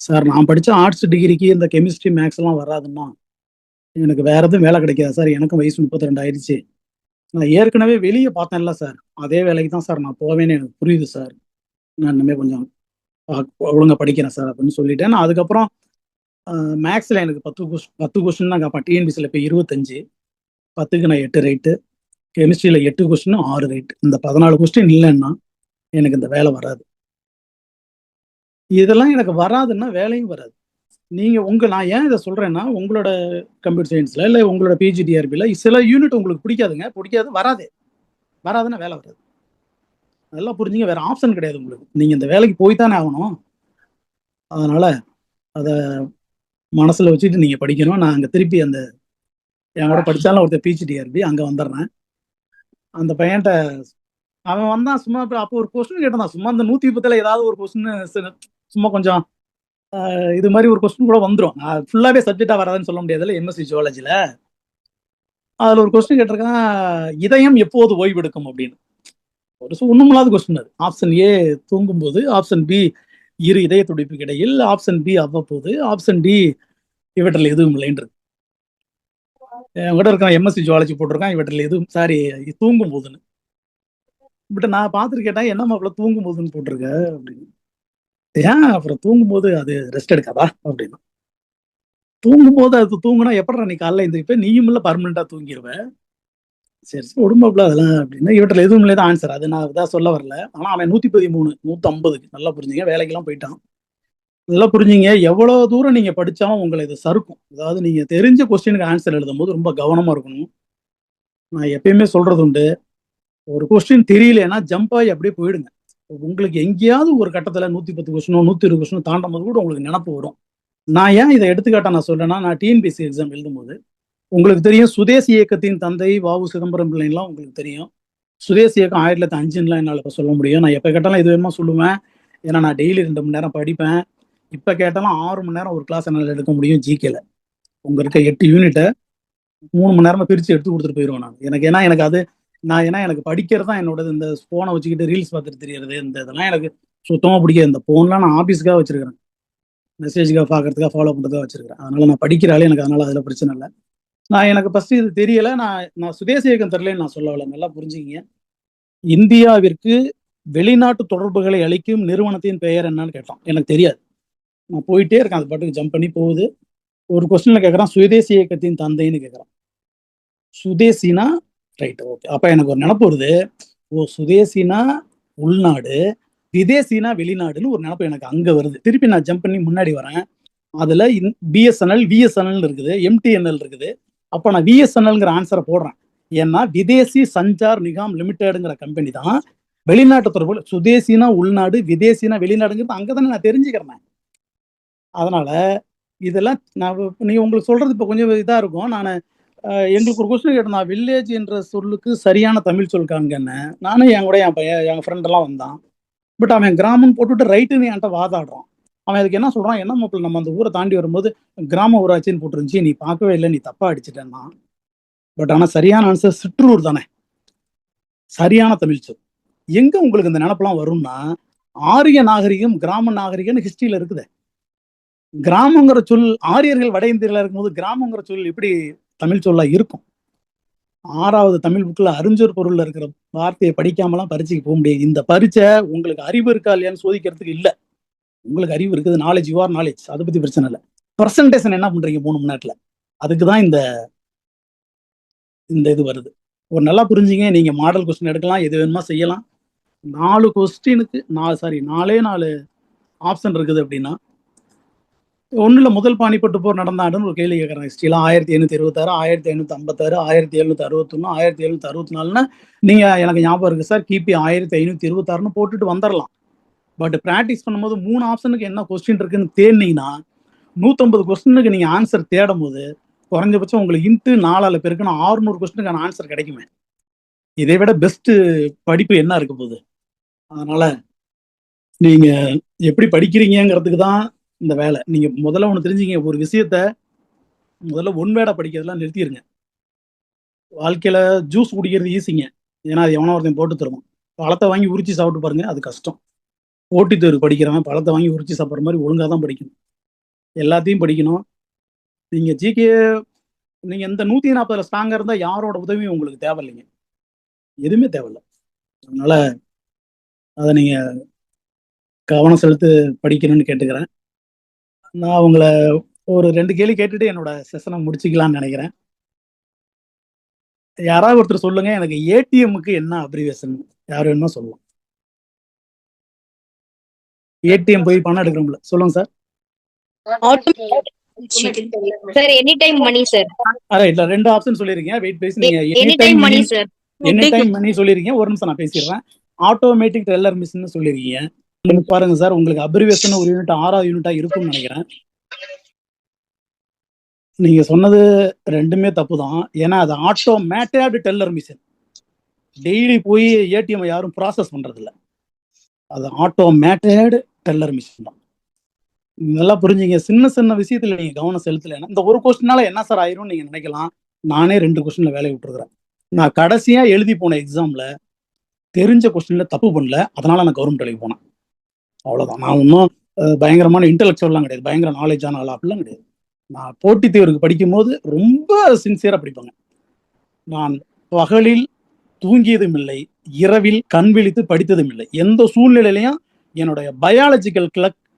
"சார் நான் படிச்ச ஆர்ட்ஸ் டிகிரிக்கு இந்த கெமிஸ்ட்ரி, மேத்ஸ்லாம் வராதும்மா. எனக்கு வேற எதுவும் வேலை கிடைக்காதா சார்? எனக்கும் வயசு 32 ஆயிருச்சு. நான் ஏற்கனவே வெளிய பார்த்தேன்ல சார். அதே வேலைக்கு தான் சார் நான் போவேன்னு எனக்கு புரியுது சார். நான் இனிமே கொஞ்சம் அ ஒழுங்கா படிக்கிறேன் சார்" அப்படின்னு சொல்லிட்டேன். நான் அதுக்கப்புறம் மேத்ஸ்ல எனக்கு 10 கொஸ்டின் தான் கேட்பான். டிஎன்பிசில இப்ப 25. 10க்கு நான் 8 ரைட்டு. கெமிஸ்ட்ரியில 8 question 6 right. இந்த 14 கொஸ்டின் இல்லைன்னா எனக்கு இந்த வேலை வராது. இதெல்லாம் எனக்கு வராதுன்னா வேலையும் வராது. நீங்க நான் ஏன் இதை சொல்றேன்னா, உங்களோட கம்ப்யூட்டர் சயின்ஸ்ல இல்ல உங்களோட பிஜிடிஆர்பில சில யூனிட் உங்களுக்கு பிடிக்காதுங்க. பிடிக்காது, வராதுன்னா வேலை வராது. நல்லா புரிஞ்சுங்க. வேற ஆப்ஷன் கிடையாது உங்களுக்கு. நீங்க இந்த வேலைக்கு போய் தானே ஆகணும். அதனால அத மனசுல வச்சுட்டு நீங்க படிக்கணும். நான் அங்க திருப்பி அந்த என் கூட படிச்சாலும் ஒருத்தர் பிஜிடிஆர்பி அங்க வந்துடுறேன். அந்த பையன்ட்ட அவன் வந்தான் சும்மா. அப்போ ஒரு கொஸ்டின் கேட்டான். சும்மா இந்த 110ல ஏதாவது ஒரு கொஸ்டின் சும்மா கொஞ்சம் இது மாதிரி ஒரு கொஸ்டின் கூட வந்துடும். ஃபுல்லாவே சப்ஜெக்டா வராதுன்னு சொல்ல முடியாதுல்ல எம்எஸ்சி ஜுவாலஜில. அதுல ஒரு கொஸ்டின் கேட்டிருக்கான், இதயம் எப்போது ஓய்வெடுக்கும் அப்படின்னு. ஒரு ஒண்ணுமில்லாத கொஸ்டின் அது. ஆப்ஷன் ஏ தூங்கும்போது, ஆப்ஷன் பி இரு இதய துடிப்புக்கு இடையில், ஆப்ஷன் பி அவ்வப்போது, ஆப்ஷன் டி இவற்றில் எதுவும் இல்லைன்றது. என்கிட்ட இருக்கான் எம்எஸ்சி ஜுவாலஜி போட்டிருக்கான், இவற்றில் எதுவும் தூங்கும் போதுன்னு. பட் நான் பார்த்துட்டு கேட்டேன், என்ன மாப்பிள்ள தூங்கும் போதுன்னு போட்டிருக்க அப்படின்னு. ஏன் அப்புறம் தூங்கும்போது அது ரெஸ்ட் எடுக்காதா அப்படின்னு. தூங்கும்போது அது தூங்குனா எப்படா நீ காலைல எழுந்திரிப்ப, நீயும் இல்ல பர்மனண்டா தூங்கிடுவ. சரி உடம்புல அதெல்லாம் அப்படின்னா இவற்றில் எதுவும் இல்லை தான் ஆன்சர். அது நான் இதான் சொல்ல வரல. ஆனா அவன் 113 150க்கு நல்லா புரிஞ்சுங்க. வேலைக்கெல்லாம் போயிட்டான். நல்லா புரிஞ்சுங்க. எவ்வளவு தூரம் நீங்க படிச்சாலும் உங்களை இது சறுக்கும். அதாவது நீங்க தெரிஞ்ச கொஸ்டினுக்கு ஆன்சர் எழுதும் போது ரொம்ப கவனமா இருக்கணும். நான் எப்பயுமே சொல்றது உண்டு, ஒரு கொஸ்டின் தெரியலன்னா ஜம்ப் ஆகி அப்படியே போயிடுங்க. உங்களுக்கு எங்கேயாவது ஒரு கட்டத்துல 110 கொஸ்டினோ 120 கொஸ்டினோ தாண்டும் போது கூட உங்களுக்கு நினப்பு வரும். நான் ஏன் இதை எடுத்துக்காட்டா நான் சொல்றேன்னா, நான் டிஎன்பிஎஸ்சி எக்ஸாம் எழுதும்போது உங்களுக்கு தெரியும், சுதேசி இயக்கத்தின் தந்தை வ.உ. சிதம்பரம் பிள்ளைலாம் உங்களுக்கு தெரியும். சுதேசி இயக்கம் 1905லாம் என்னால் இப்போ சொல்ல முடியும். நான் எப்போ கேட்டாலும் இது வேணுமா சொல்லுவேன். ஏன்னா நான் டெய்லி 2 மணி நேரம் படிப்பேன். இப்போ கேட்டாலும் 6 மணி நேரம் ஒரு கிளாஸ் என்னால் எடுக்க முடியும் ஜிகேல. உங்க இருக்க 8 யூனிட்டை 3 மணி நேரமா பிரித்து எடுத்து கொடுத்துட்டு போயிடுவேன் நான். எனக்கு அது எனக்கு படிக்கிறது தான் என்னோட. இந்த ஃபோனை வச்சுக்கிட்டு ரீல்ஸ் பார்த்துட்டு தெரியறது இதெல்லாம் எனக்கு சுத்தமாக பிடிக்காது. இந்த ஃபோன்லாம் நான் ஆஃபீஸுக்காக வச்சிருக்கிறேன், மெசேஜுக்காக பார்க்கறதுக்காக ஃபாலோ பண்ணுறதுக்காக வச்சிருக்கிறேன். அதனால நான் படிக்கிறாலே எனக்கு அதனால அதில் பிரச்சனை இல்லை. எனக்கு ஃபர்ஸ்ட் இது தெரியல. நான் சுதேசி இயக்கம் தெரியலன்னு நான் சொல்ல வரல. நல்லா புரிஞ்சுக்கிங்க. இந்தியாவிற்கு வெளிநாட்டு தொடர்புகளை அளிக்கும் நிறுவனத்தின் பெயர் என்னன்னு கேட்டான். எனக்கு தெரியாது. நான் போயிட்டே இருக்கேன், அது பாட்டுக்கு ஜம்ப் பண்ணி போகுது. ஒரு கொஸ்டின்ல கேட்கறான், சுதேசி இயக்கத்தின் தந்தைன்னு கேட்கறான். சுதேசினா ரைட், ஓகே. அப்ப எனக்கு ஒரு நினப்பு வருது, ஓ சுதேசினா உள்நாடு, விதேசினா வெளிநாடுன்னு ஒரு நினப்பு எனக்கு அங்க வருது. திருப்பி நான் ஜம்ப் பண்ணி முன்னாடி வரேன். அதுல பிஎஸ்என்எல் விஎஸ்என்எல் இருக்குது, எம்டிஎன்எல் இருக்குது. அப்ப நான் விஎஸ்என்எல்ங்கிற ஆன்சரை போடுறேன். ஏன்னா விதேசி சஞ்சார் நிகாம் லிமிடெட்ங்கிற கம்பெனி தான் வெளிநாட்டு தொடர்பு. சுதேசினா உள்நாடு, விதேசினா வெளிநாடுங்கிறது அங்கதானே நான் தெரிஞ்சுக்கிறேன். அதனால இதெல்லாம் நீங்க உங்களுக்கு சொல்றது இப்ப கொஞ்சம் இதா இருக்கும். எங்களுக்கு ஒரு கொஸ்டின் கேட்டேன், வில்லேஜ் என்ற சொல்லுக்கு சரியான தமிழ் சொல் காண்கன்னு. நானும் என் கூட என் ஃப்ரெண்ட் எல்லாம் வந்தான். பட் அவன் கிராமம் போட்டுவிட்டு ரைட்டுன்னு என்கிட்ட வாதாடுறான். அவன் அதுக்கு என்ன சொல்றான், என்ன மாப்பிள்ள நம்ம அந்த ஊரை தாண்டி வரும்போது கிராம ஊராட்சின்னு போட்டுருந்துச்சு, நீ பார்க்கவே இல்லை, நீ தப்பா அடிச்சிட்டேன்னா. பட் ஆனா சரியான ஆன்சர் சிற்றூர் தானே சரியான தமிழ் சொல். எங்க உங்களுக்கு இந்த நினப்பெல்லாம் வரும்னா, ஆரிய நாகரிகம் கிராம நாகரிகம்னு ஹிஸ்டரியில இருக்குது. கிராமங்கிற சொல் ஆரியர்கள் வட இந்தியில இருக்கும்போது கிராமங்கிற சொல் எப்படி தமிழ் சொல்லா இருக்கும்? 6வது தமிழ் புக்ல அறிஞர் பொருள்ல இருக்கிற வார்த்தையை படிக்காமலாம் பரீட்சைக்கு போக முடியாது. இந்த பரீட்சை உங்களுக்கு அறிவு இருக்கா இல்லையான்னு சோதிக்கிறதுக்கு இல்ல. உங்களுக்கு அறிவு இருக்குது, நாலேஜ், யூ ஆர் நாலேஜ், அதை பத்தி பிரச்சனை இல்லை. பிரசன்டேஷன் என்ன பண்றீங்க 3 மணி நேரத்துல, அதுக்குதான் இந்த இது வருது. ஒரு நல்லா புரிஞ்சுங்க. நீங்க மாடல் கொஸ்டின் எடுக்கலாம், எது வேணுமா செய்யலாம். 4 கொஸ்டினுக்கு 4 ஆப்ஷன் இருக்குது அப்படின்னா, ஒண்ணுல முதல் பானிப்பட்டு போர் நடந்த ஆண்டுன்னு ஒரு கேள்வி கேட்கறாங்க. ஹிஸ்டரியில 1726, 1556, 1761, 1764ன்னா நீங்க எனக்கு ஞாபகம் இருக்கு சார், கிபி 1526ன்னு போட்டுட்டு வந்துடலாம். பட் பிராக்டிஸ் பண்ணும்போது 3 ஆப்ஷனுக்கு என்ன கொஸ்டின் இருக்குன்னு தேடினீங்கன்னா 150 கொஸ்டினுக்கு நீங்க ஆன்சர் தேடும் போது குறைஞ்சபட்சம் உங்களுக்கு இன்ட்டு 4ஆல பெருக்குன்னா 600 கொஸ்டினுக்கான ஆன்சர் கிடைக்குமே. இதை விட பெஸ்ட் படிப்பு என்ன இருக்க போகுது? அதனால நீங்க எப்படி படிக்கிறீங்கிறதுக்கு தான் இந்த வேலை. நீங்க முதல்ல ஒண்ணு தெரிஞ்சுங்க, ஒரு விஷயத்த முதல்ல ஒன் வேர்டா படிக்கிறதெல்லாம் நிறுத்திடுங்க. வாழ்க்கையில ஜூஸ் குடிக்கிறது ஈஸிங்க, ஏன்னா அது எவனோ ஒருத்தன் போட்டு தருவான். பழத்தை வாங்கி உரிச்சு சாப்பிட்டு பாருங்க, அது கஷ்டம். போட்டித் தேர்வு படிக்கிறவன் பழத்தை வாங்கி உரிச்சு சாப்பிட்ற மாதிரி ஒழுங்கா தான் படிக்கணும். எல்லாத்தையும் படிக்கணும். நீங்க ஜிகே நீங்க இந்த 140ல ஸ்ட்ராங்கா இருந்தா யாரோட உதவியும் உங்களுக்கு தேவையில்லைங்க, எதுவுமே தேவையில்லை. அதனால அதை நீங்க கவனம் செலுத்து படிக்கணும்னு கேட்டுக்கிறேன். நான் உங்களை ஒரு 2 கேள்வி கேட்டுட்டு என்னோட செஷனை முடிச்சுக்கலாம்னு நினைக்கிறேன். யாராவது ஒருத்தர் சொல்லுங்க, எனக்கு ஏடிஎம்க்கு என்ன அப்ரிவேஷன்? யார் வேணுமா சொல்லலாம். ஏடிஎம் போய் பணம் எடுக்கிறோம்ல, சொல்லுங்க சார். சார் எனி டைம் மணி சார். அதான் இல்ல 2 ஆப்ஷன் சொல்லிருக்கீங்க. வெயிட் பேசி நீங்க எனி டைம் மணி சார். எனி டைம் மணி சொல்லிருக்கீங்க. ஒரு நிமிஷம் நான் பேசிடுறேன். ஆட்டோமேட்டிக் டெல்லர் மிஷின் சொல்லிருக்கீங்க. பாருங்க சார், உங்களுக்கு அப்ரிவேஷன் ஒரு யூனிட் 6வது யூனிட்டா இருக்கும்னு நினைக்கிறேன். நீங்க சொன்னது ரெண்டுமே தப்பு தான். ஏன்னா அது ஆட்டோமேட்டட் டெல்லர் மிஷின். டெய்லி போய் ஏடிஎம் யாரும் ப்ராசஸ் பண்றது இல்ல. அது ஆட்டோமேட்டட் டெல்லர் மிஷின் தான். நல்லா புரிஞ்சுங்க. சின்ன சின்ன விஷயத்துல நீங்க கவனம் செலுத்தலைன்னா இந்த ஒரு கொஸ்டினால என்ன சார் ஆயிரும் நீங்க நினைக்கலாம். நானே 2 கொஸ்டின்ல வேலையை விட்டுருக்கிறேன். நான் கடைசியா எழுதி போன எக்ஸாம்ல தெரிஞ்ச கொஸ்டின்ல தப்பு பண்ணல, அதனால நான் கவர்மெண்ட் வேலைக்கு போனேன். அவ்வளவுதான். நான் ஒன்றும் பயங்கரமான இன்டெலெக்சுவல்லாம் கிடையாது, பயங்கர நாலேஜான ஆள் அப்படிலாம் கிடையாது. நான் போட்டித் தேர்வுக்கு படிக்கும் போது ரொம்ப சின்சியரா படிப்பாங்க. நான் பகலில் தூங்கியதும் இல்லை, இரவில் கண் விழித்து படித்ததும் இல்லை. எந்த சூழ்நிலையிலையும் என்னுடைய பயாலஜிக்கல்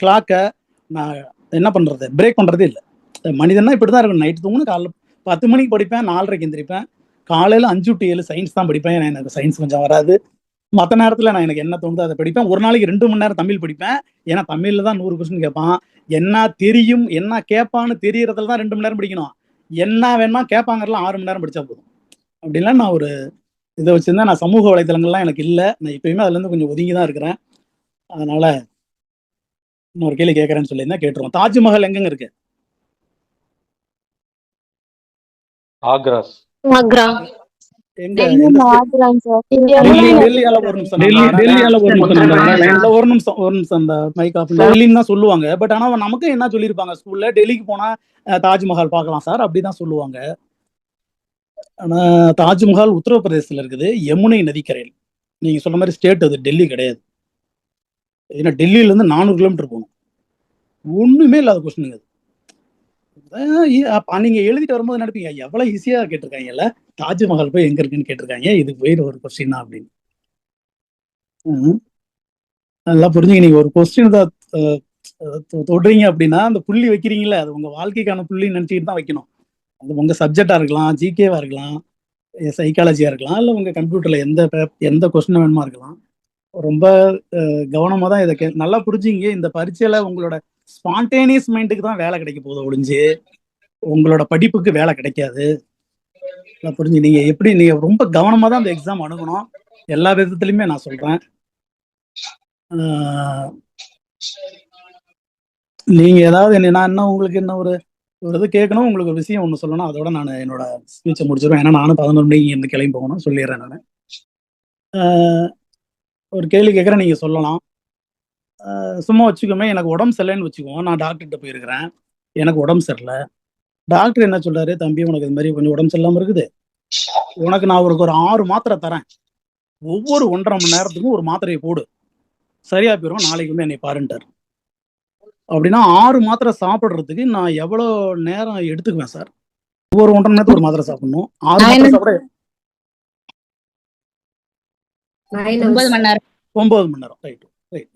கிளாக்கை நான் என்ன பண்றது, பிரேக் பண்றதே இல்லை. மனிதனா இப்படிதான் இருக்கணும். நைட்டு தூங்கணும், காலைல 10 மணிக்கு படிப்பேன், 4:30க்கு எந்திரிப்பேன். காலையில 5 to 7 சயின்ஸ் தான் படிப்பேன். ஏன்னா எனக்கு சயின்ஸ் கொஞ்சம் வராது. மற்ற நேரத்துல நான் எனக்கு என்ன தோணுதோ அதை படிப்பேன். ஒரு நாளைக்கு 2 மணி நேரம் தமிழ் படிப்பேன். ஏன்னா தமிழ்ல தான் 100 கொஸ்டின் கேட்பான். என்ன தெரியும் என்ன கேட்பான்னு தெரியறதுல தான் 2 மணி நேரம் படிக்கணும். என்ன வேணுமா கேட்பாங்கலாம் 6 மணி நேரம் படிச்சா போதும். அப்படின்லாம் நான் ஒரு இதை வச்சிருந்தேன். நான் சமூக வலைதளங்கள்லாம் எனக்கு இல்லை. நான் எப்பயுமே அதுல இருந்து கொஞ்சம் ஒதுங்கி தான் இருக்கிறேன். அதனால இன்னொரு கேள்வி கேட்கறேன்னு சொல்லியிருந்தா கேட்டுருவோம். தாஜ்மஹால் எங்கங்க இருக்கு? ஆக்ரா. எங்க? டெல்லியால ஒரு நிமிஷம் அந்த மைக் ஆஃப். டெல்லின்னு தான் சொல்லுவாங்க. பட் ஆனா நமக்கு என்ன சொல்லியிருப்பாங்க ஸ்கூல்ல, டெல்லிக்கு போனா தாஜ்மஹால் பார்க்கலாம் சார் அப்படிதான் சொல்லுவாங்க. ஆனா தாஜ்மஹால் உத்தரப்பிரதேசத்துல இருக்குது, யமுனை நதிக்கரையில். நீங்க சொன்ன மாதிரி ஸ்டேட் அது, டெல்லி கிடையாது. ஏன்னா டெல்லியில இருந்து 400 கிலோமீட்டர் போகணும். ஒண்ணுமே இல்லாத கொஸ்டின் அது. நீங்க எழுதிட்டு வரும்போது நினைப்பீங்க எவ்வளவு ஈஸியா கேட்டிருக்காங்கல்ல, தாஜ்மஹால் போய் எங்க இருக்குன்னு கேட்டிருக்காங்க, இது போய் ஒரு கொஸ்டின் தான் அப்படின்னு. நல்லா புரிஞ்சுங்க. நீங்க ஒரு கொஸ்டின் தான் தொடுறீங்க அப்படின்னா அந்த புள்ளி வைக்கிறீங்களா, அது உங்க வாழ்க்கைக்கான புள்ளி நினைச்சிட்டு தான் வைக்கணும். அது உங்க சப்ஜெக்டா இருக்கலாம், ஜிகேவா இருக்கலாம், சைக்காலஜியா இருக்கலாம், இல்ல உங்க கம்ப்யூட்டர்ல எந்த கொஸ்டின் வேணுமா இருக்கலாம். ரொம்ப கவனமா தான் இதை நல்லா புரிஞ்சுங்க. இந்த பரீட்சையில உங்களோட ஸ்பான்டேனியஸ் மைண்டுக்கு தான் வேலை கிடைக்க போகுது ஒழிஞ்சு உங்களோட படிப்புக்கு வேலை கிடைக்காது. புரிஞ்சு நீங்க எப்படி நீங்க ரொம்ப கவனமா தான் அந்த எக்ஸாம் அணுகணும். எல்லா விதத்துலயுமே நான் சொல்றேன். நீங்க ஏதாவது நான் என்ன உங்களுக்கு என்ன ஒரு இது கேட்கணும், உங்களுக்கு ஒரு விஷயம் ஒன்று சொல்லணும், அதோட நான் என்னோட ஸ்பீச்சை முடிச்சிருவேன். ஏன்னா நானும் 11 மணிக்கு இருந்து கிளம்பி போகணும், சொல்லிடுறேன். நான் ஒரு கேள்வி கேட்குறேன், நீங்க சொல்லலாம். சும்மா வச்சுக்கோமே, எனக்கு உடம்பு சரியில்லைன்னு வச்சுக்குவோம். நான் டாக்டர்கிட்ட போயிருக்கிறேன், எனக்கு உடம்பு சரியில்லை. டாக்டர் என்ன சொல்றாரு, தம்பி உனக்கு இது மாதிரி கொஞ்சம் உடம்பு சரியில்லாம இருக்குது, உனக்கு நான் ஒரு 6 மாத்திரை தரேன், ஒவ்வொரு 1.5 மணி நேரத்துக்கும் ஒரு மாத்திரையை போடு, சரியா போயிடும், நாளைக்கு வந்து என்னை பாருன்ட்டார். அப்படின்னா 6 மாத்திரை சாப்பிட்றதுக்கு நான் எவ்வளோ நேரம் எடுத்துக்குவேன் சார்? ஒவ்வொரு 1.5 மணி நேரத்துக்கு ஒரு மாத்திரை சாப்பிடணும். 6 மாத்திரை சாப்பிட 9 மணி நேரம். 9 மணி நேரம். ரைட்.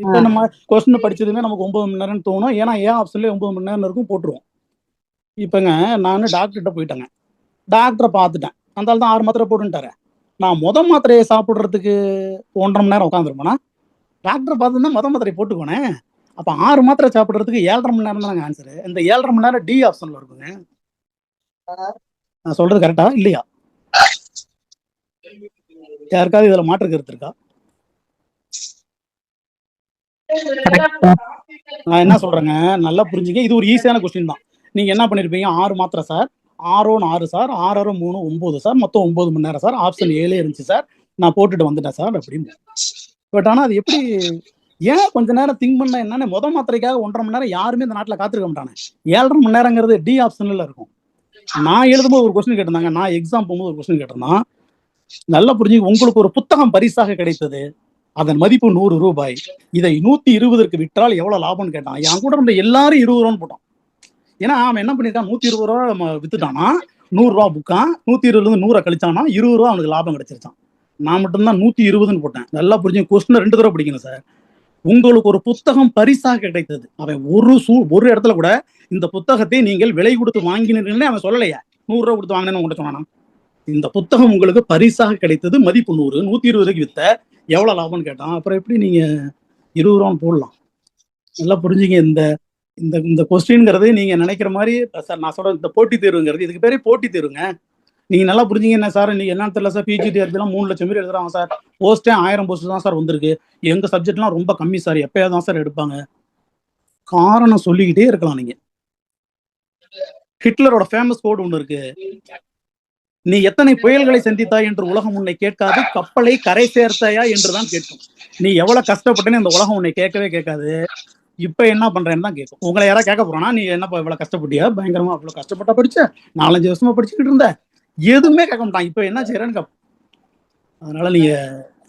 இப்போ நம்ம கொஸ்டின் படிச்சதுமே நமக்கு 9 மணி நேரம்னு தோணும். ஏன்னா ஏன் ஆப்ஷன்லேயே 9 மணி நேரம் இருக்கும், போட்டுருவோம். இப்போங்க நான் டாக்டர்கிட்ட போயிட்டேங்க, டாக்டரை பார்த்துட்டேன், அந்த தான் 6 மாத்திரை போட்டுட்டாரு. நான் மாத்திரையை சாப்பிட்றதுக்கு 1.5 மணி நேரம் உட்காந்துருப்பேனா? டாக்டரை பார்த்துதான் மாத்திரையை போட்டுக்கோனே. அப்போ 6 மாத்திரை சாப்பிட்றதுக்கு 7.5 மணி நேரம் தானங்க ஆன்சரு. இந்த 7.5 மணி நேரம் டி ஆப்ஷன்ல இருக்குங்க. நான் சொல்றது கரெக்டா இல்லையா? யாருக்காவது இதுல மாற்று கருத்து இருக்கா? நான் என்ன சொல்றேங்க, நல்லா புரிஞ்சுங்க. இது ஒரு ஈஸியான கொஸ்டின் தான். நீங்க என்ன பண்ணிருப்பீங்க, 6 மாத்திரை சார், 6 6 சார், 6 3 9 சார், மொத்தம் 9 மணி நேரம் சார், ஆப்ஷன் 7 இருந்துச்சு சார், நான் போட்டுட்டு வந்துட்டேன் சார் அப்படின்னு. பட் ஆனா அது எப்படி, ஏன் கொஞ்ச நேரம் திங்க் பண்ண என்னன்னு, மாத்திரைக்காக 1.5 மணி நேரம் யாருமே இந்த நாட்டில் காத்திருக்க மாட்டானே. 7.5 மணி நேரங்கிறது டி ஆப்ஷன்ல இருக்கும். நான் எழுதும்போது ஒரு கொஸ்டின் கேட்டிருந்தாங்க, நான் எக்ஸாம் போகும்போது ஒரு கொஸ்டின் கேட்டிருந்தான். நல்லா புரிஞ்சு, உங்களுக்கு ஒரு புத்தகம் பரிசாக கிடைத்தது, அதன் மதிப்பு 100 ரூபாய், இதை 120க்கு விற்றால் எவ்வளவு லாபம்னு கேட்டான். என் கூட இருந்த எல்லாரும் 20 ரூபான்னு போட்டான். ஏன்னா அவன் என்ன பண்ணிருக்கான், 120 ரூபா வித்துட்டானா, 100 ரூபா புக்கான், 120ல இருந்து 100 கழிச்சானா 20 ரூபா அவனுக்கு லாபம் கிடைச்சிருச்சான். நான் மட்டும்தான் 120ன்னு போட்டேன். நல்லா புரிஞ்சு, கொஸ்டின் 2 தடவை படிக்கணும் சார். உங்களுக்கு ஒரு புத்தகம் பரிசாக கிடைத்தது, அவன் ஒரு இடத்துல கூட இந்த புத்தகத்தை நீங்கள் விலை கொடுத்து வாங்கினீர்கள்னு அவன் சொல்லலையா. 100 ரூபா கொடுத்து வாங்கினேன்னு உங்கள்கிட்ட சொன்னானா? இந்த புத்தகம் உங்களுக்கு பரிசாக கிடைத்தது, மதிப்பு 100, 120 வித்த, எவ்வளவு லாபம்னு கேட்டான். அப்புறம் எப்படி நீங்க 20 ரூபான்னு போடலாம்? நல்லா புரிஞ்சுங்க. இந்த இந்த இந்த கொஸ்டின்ங்கிறது நீங்க நினைக்கிற மாதிரி சார் நான் சொல்றேன், இந்த போட்டித் தேர்வுங்கிறது இதுக்கு பேரே போட்டித் தேர்வுங்க. நீங்க நல்லா புரிஞ்சுங்க. என்ன சார் நீங்க என்னன்னு தெரியல சார், பிஜிடிஆர்பிலாம் 3 லட்சம் பேர் எழுதுறாங்க சார், போஸ்டே 1000 போஸ்ட் தான் சார் வந்திருக்கு, எங்க சப்ஜெக்ட்லாம் ரொம்ப கம்மி சார், எப்பயாவது தான் சார் எடுப்பாங்க. காரணம் சொல்லிக்கிட்டே இருக்கலாம் நீங்க. ஹிட்லரோட ஃபேமஸ் கோட் ஒண்ணு இருக்கு, நீ எத்தனை புயல்களை சந்தித்தாய் என்று உலகம் உன்னை கேட்காது, கப்பலை கரை சேர்த்தாயா என்றுதான் கேட்கும். நீ எவ்வளவு கஷ்டப்பட்டேன்னு இந்த உலகம் உன்னை கேட்கவே கேட்காது, இப்ப என்ன பண்றேன்னு தான் கேட்கும். உங்களை யாராவது கேட்க போறானா, நீ என்னப்பா இவ்வளவு கஷ்டப்பட்டியா, பயங்கரமா அவ்வளவு கஷ்டப்பட்டா படிச்ச, 4-5 வருஷமா படிச்சுக்கிட்டு இருந்த, எதுவுமே கேட்க மாட்டான், இப்ப என்ன செய்யறேன்னு கேட்போம். அதனால நீங்க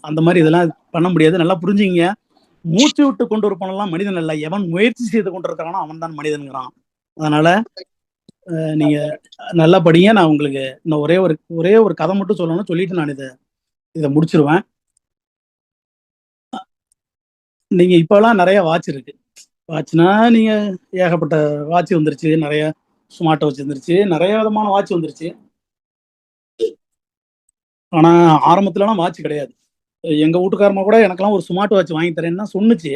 அந்த மாதிரி இதெல்லாம் பண்ண முடியாது. நல்லா புரிஞ்சுங்க. மூச்சு விட்டு கொண்டு இருப்பவனெல்லாம் மனிதன் அல்ல, எவன் முயற்சி செய்து கொண்டிருக்கானோ அவன் தான் மனிதன்கிறான். அதனால நீங்க நல்லா படிங்க. நான் உங்களுக்கு இன்னும் ஒரே ஒரு கதை மட்டும் சொல்லணும்னு சொல்லிட்டு நான் இதை முடிச்சிருவேன். நீங்க இப்பெல்லாம் நிறைய வாட்ச் இருக்கு. வாட்ச்னா நீங்க ஏகப்பட்ட வாட்ச் வந்துருச்சு, நிறைய ஸ்மார்ட் வாட்ச் வந்துருச்சு, நிறைய விதமான வாட்ச் வந்துருச்சு. ஆனா ஆரம்பத்துலலாம் வாட்ச் கிடையாது. எங்க வீட்டுக்காரமா கூட எனக்கெல்லாம் ஒரு ஸ்மார்ட் வாட்ச் வாங்கி தரேன்னு தான் சொன்னுச்சு,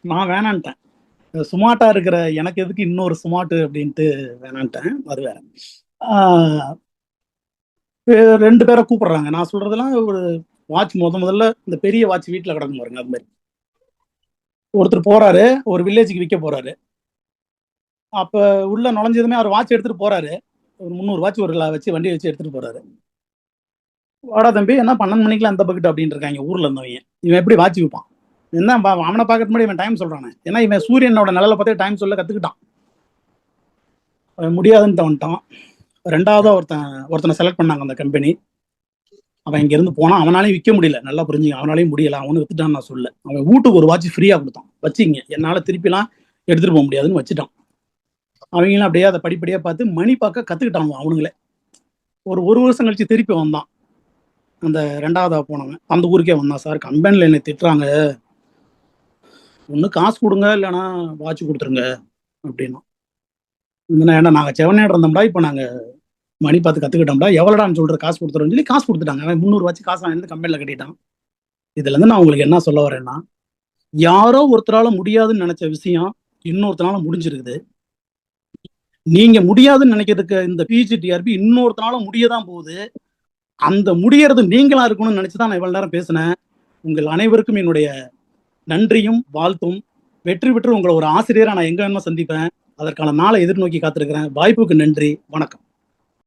நான் வேணான்ட்டேன். ஸ்மார்ட்டா இருக்கிற எனக்கு எதுக்கு இன்னொரு ஸ்மார்ட் அப்படின்ட்டு வேணான்ட்டேன். அது வேற. 2 பேரை கூப்பிடுறாங்க. நான் சொல்றதெல்லாம் ஒரு வாட்ச் முதல்ல இந்த பெரிய வாட்ச் வீட்டுல கிடக்கும் பாருங்க, அது மாதிரி. ஒருத்தர் போறாரு, ஒரு வில்லேஜுக்கு விற்க போறாரு. அப்ப உள்ள நுழைஞ்சதுமே அவர் வாட்ச் எடுத்துட்டு போறாரு, ஒரு 300 வாட்ச் ஒரு வச்சு வண்டியை வச்சு எடுத்துட்டு போறாரு. வாடா தம்பி, என்ன 12 மணிக்கெல்லாம் அந்த பக்கெட் அப்படின்னு இருக்காங்க ஊர்ல இருந்தவங்க. இவன் எப்படி வாட்ச் விற்பான்? என்ன அவனை பார்க்கறது முன்னாடி இவன் டைம் சொல்றானே, ஏன்னா இவன் சூரியனோட நிழலை பார்த்தே டைம் சொல்ல கத்துக்கிட்டான். முடியாதுன்னு வந்துட்டான். 2வது ஒருத்தனை செலக்ட் பண்ணாங்க அந்த கம்பெனி. அவன் இங்க இருந்து போனான், அவனாலையும் விற்க முடியல. நல்லா புரிஞ்சுங்க, அவனாலையும் முடியல, அவனு வித்துட்டான்னு நான் சொல்ல. அவன் வீட்டுக்கு ஒரு வாட்ச் ஃப்ரீயா கொடுத்தான், வச்சுங்க, என்னால திருப்பிலாம் எடுத்துட்டு போக முடியாதுன்னு வச்சுட்டான். அவங்களும் அப்படியே அதை படிப்படியா பார்த்து மணி பார்க்க கத்துக்கிட்டாங்க அவனுங்களே. ஒரு வருஷம் கழிச்சு திருப்பி வந்தான். அந்த 2வதா போனவன் அந்த ஊருக்கே வந்தான், சார் கம்பெனில என்னை திட்டுறாங்க, ஒண்ணு காசு கொடுங்க இல்லைன்னா வாட்ச் கொடுத்துருங்க அப்படின்னா. ஏன்னா நாங்க செவனேடு இருந்தோம்டா, இப்ப நாங்க மணி பார்த்து கத்துக்கிட்டோம்டா, எவ்வளோடான்னு சொல்ற, காசு கொடுத்துருன்னு சொல்லி காசு கொடுத்துட்டாங்க. அவன் 300 வாட்ச் காசு வாங்கி கம்பெனில கட்டிட்டான். இதுல இருந்து நான் உங்களுக்கு என்ன சொல்ல வரேன்னா, யாரோ ஒருத்தரால முடியாதுன்னு நினைச்ச விஷயம் இன்னொருத்தனால முடிஞ்சிருக்குது. நீங்க முடியாதுன்னு நினைக்கிறதுக்கு இந்த பிஜிடிஆர்பி இன்னொருத்தனால முடியதான் போகுது. அந்த முடியறது நீங்களா இருக்கணும்னு நினைச்சுதான் நான் இவ்வளவு நேரம் பேசினேன். உங்கள் அனைவருக்கும் என்னுடைய நன்றியும் வாழ்த்தும். வெற்றி பெற்று உங்களை ஒரு ஆசிரியரா நான் எங்க வேணுமோ சந்திப்பேன். அதற்கான நாளை எதிர்நோக்கி காத்திருக்கிறேன். வாய்ப்புக்கு நன்றி. வணக்கம்.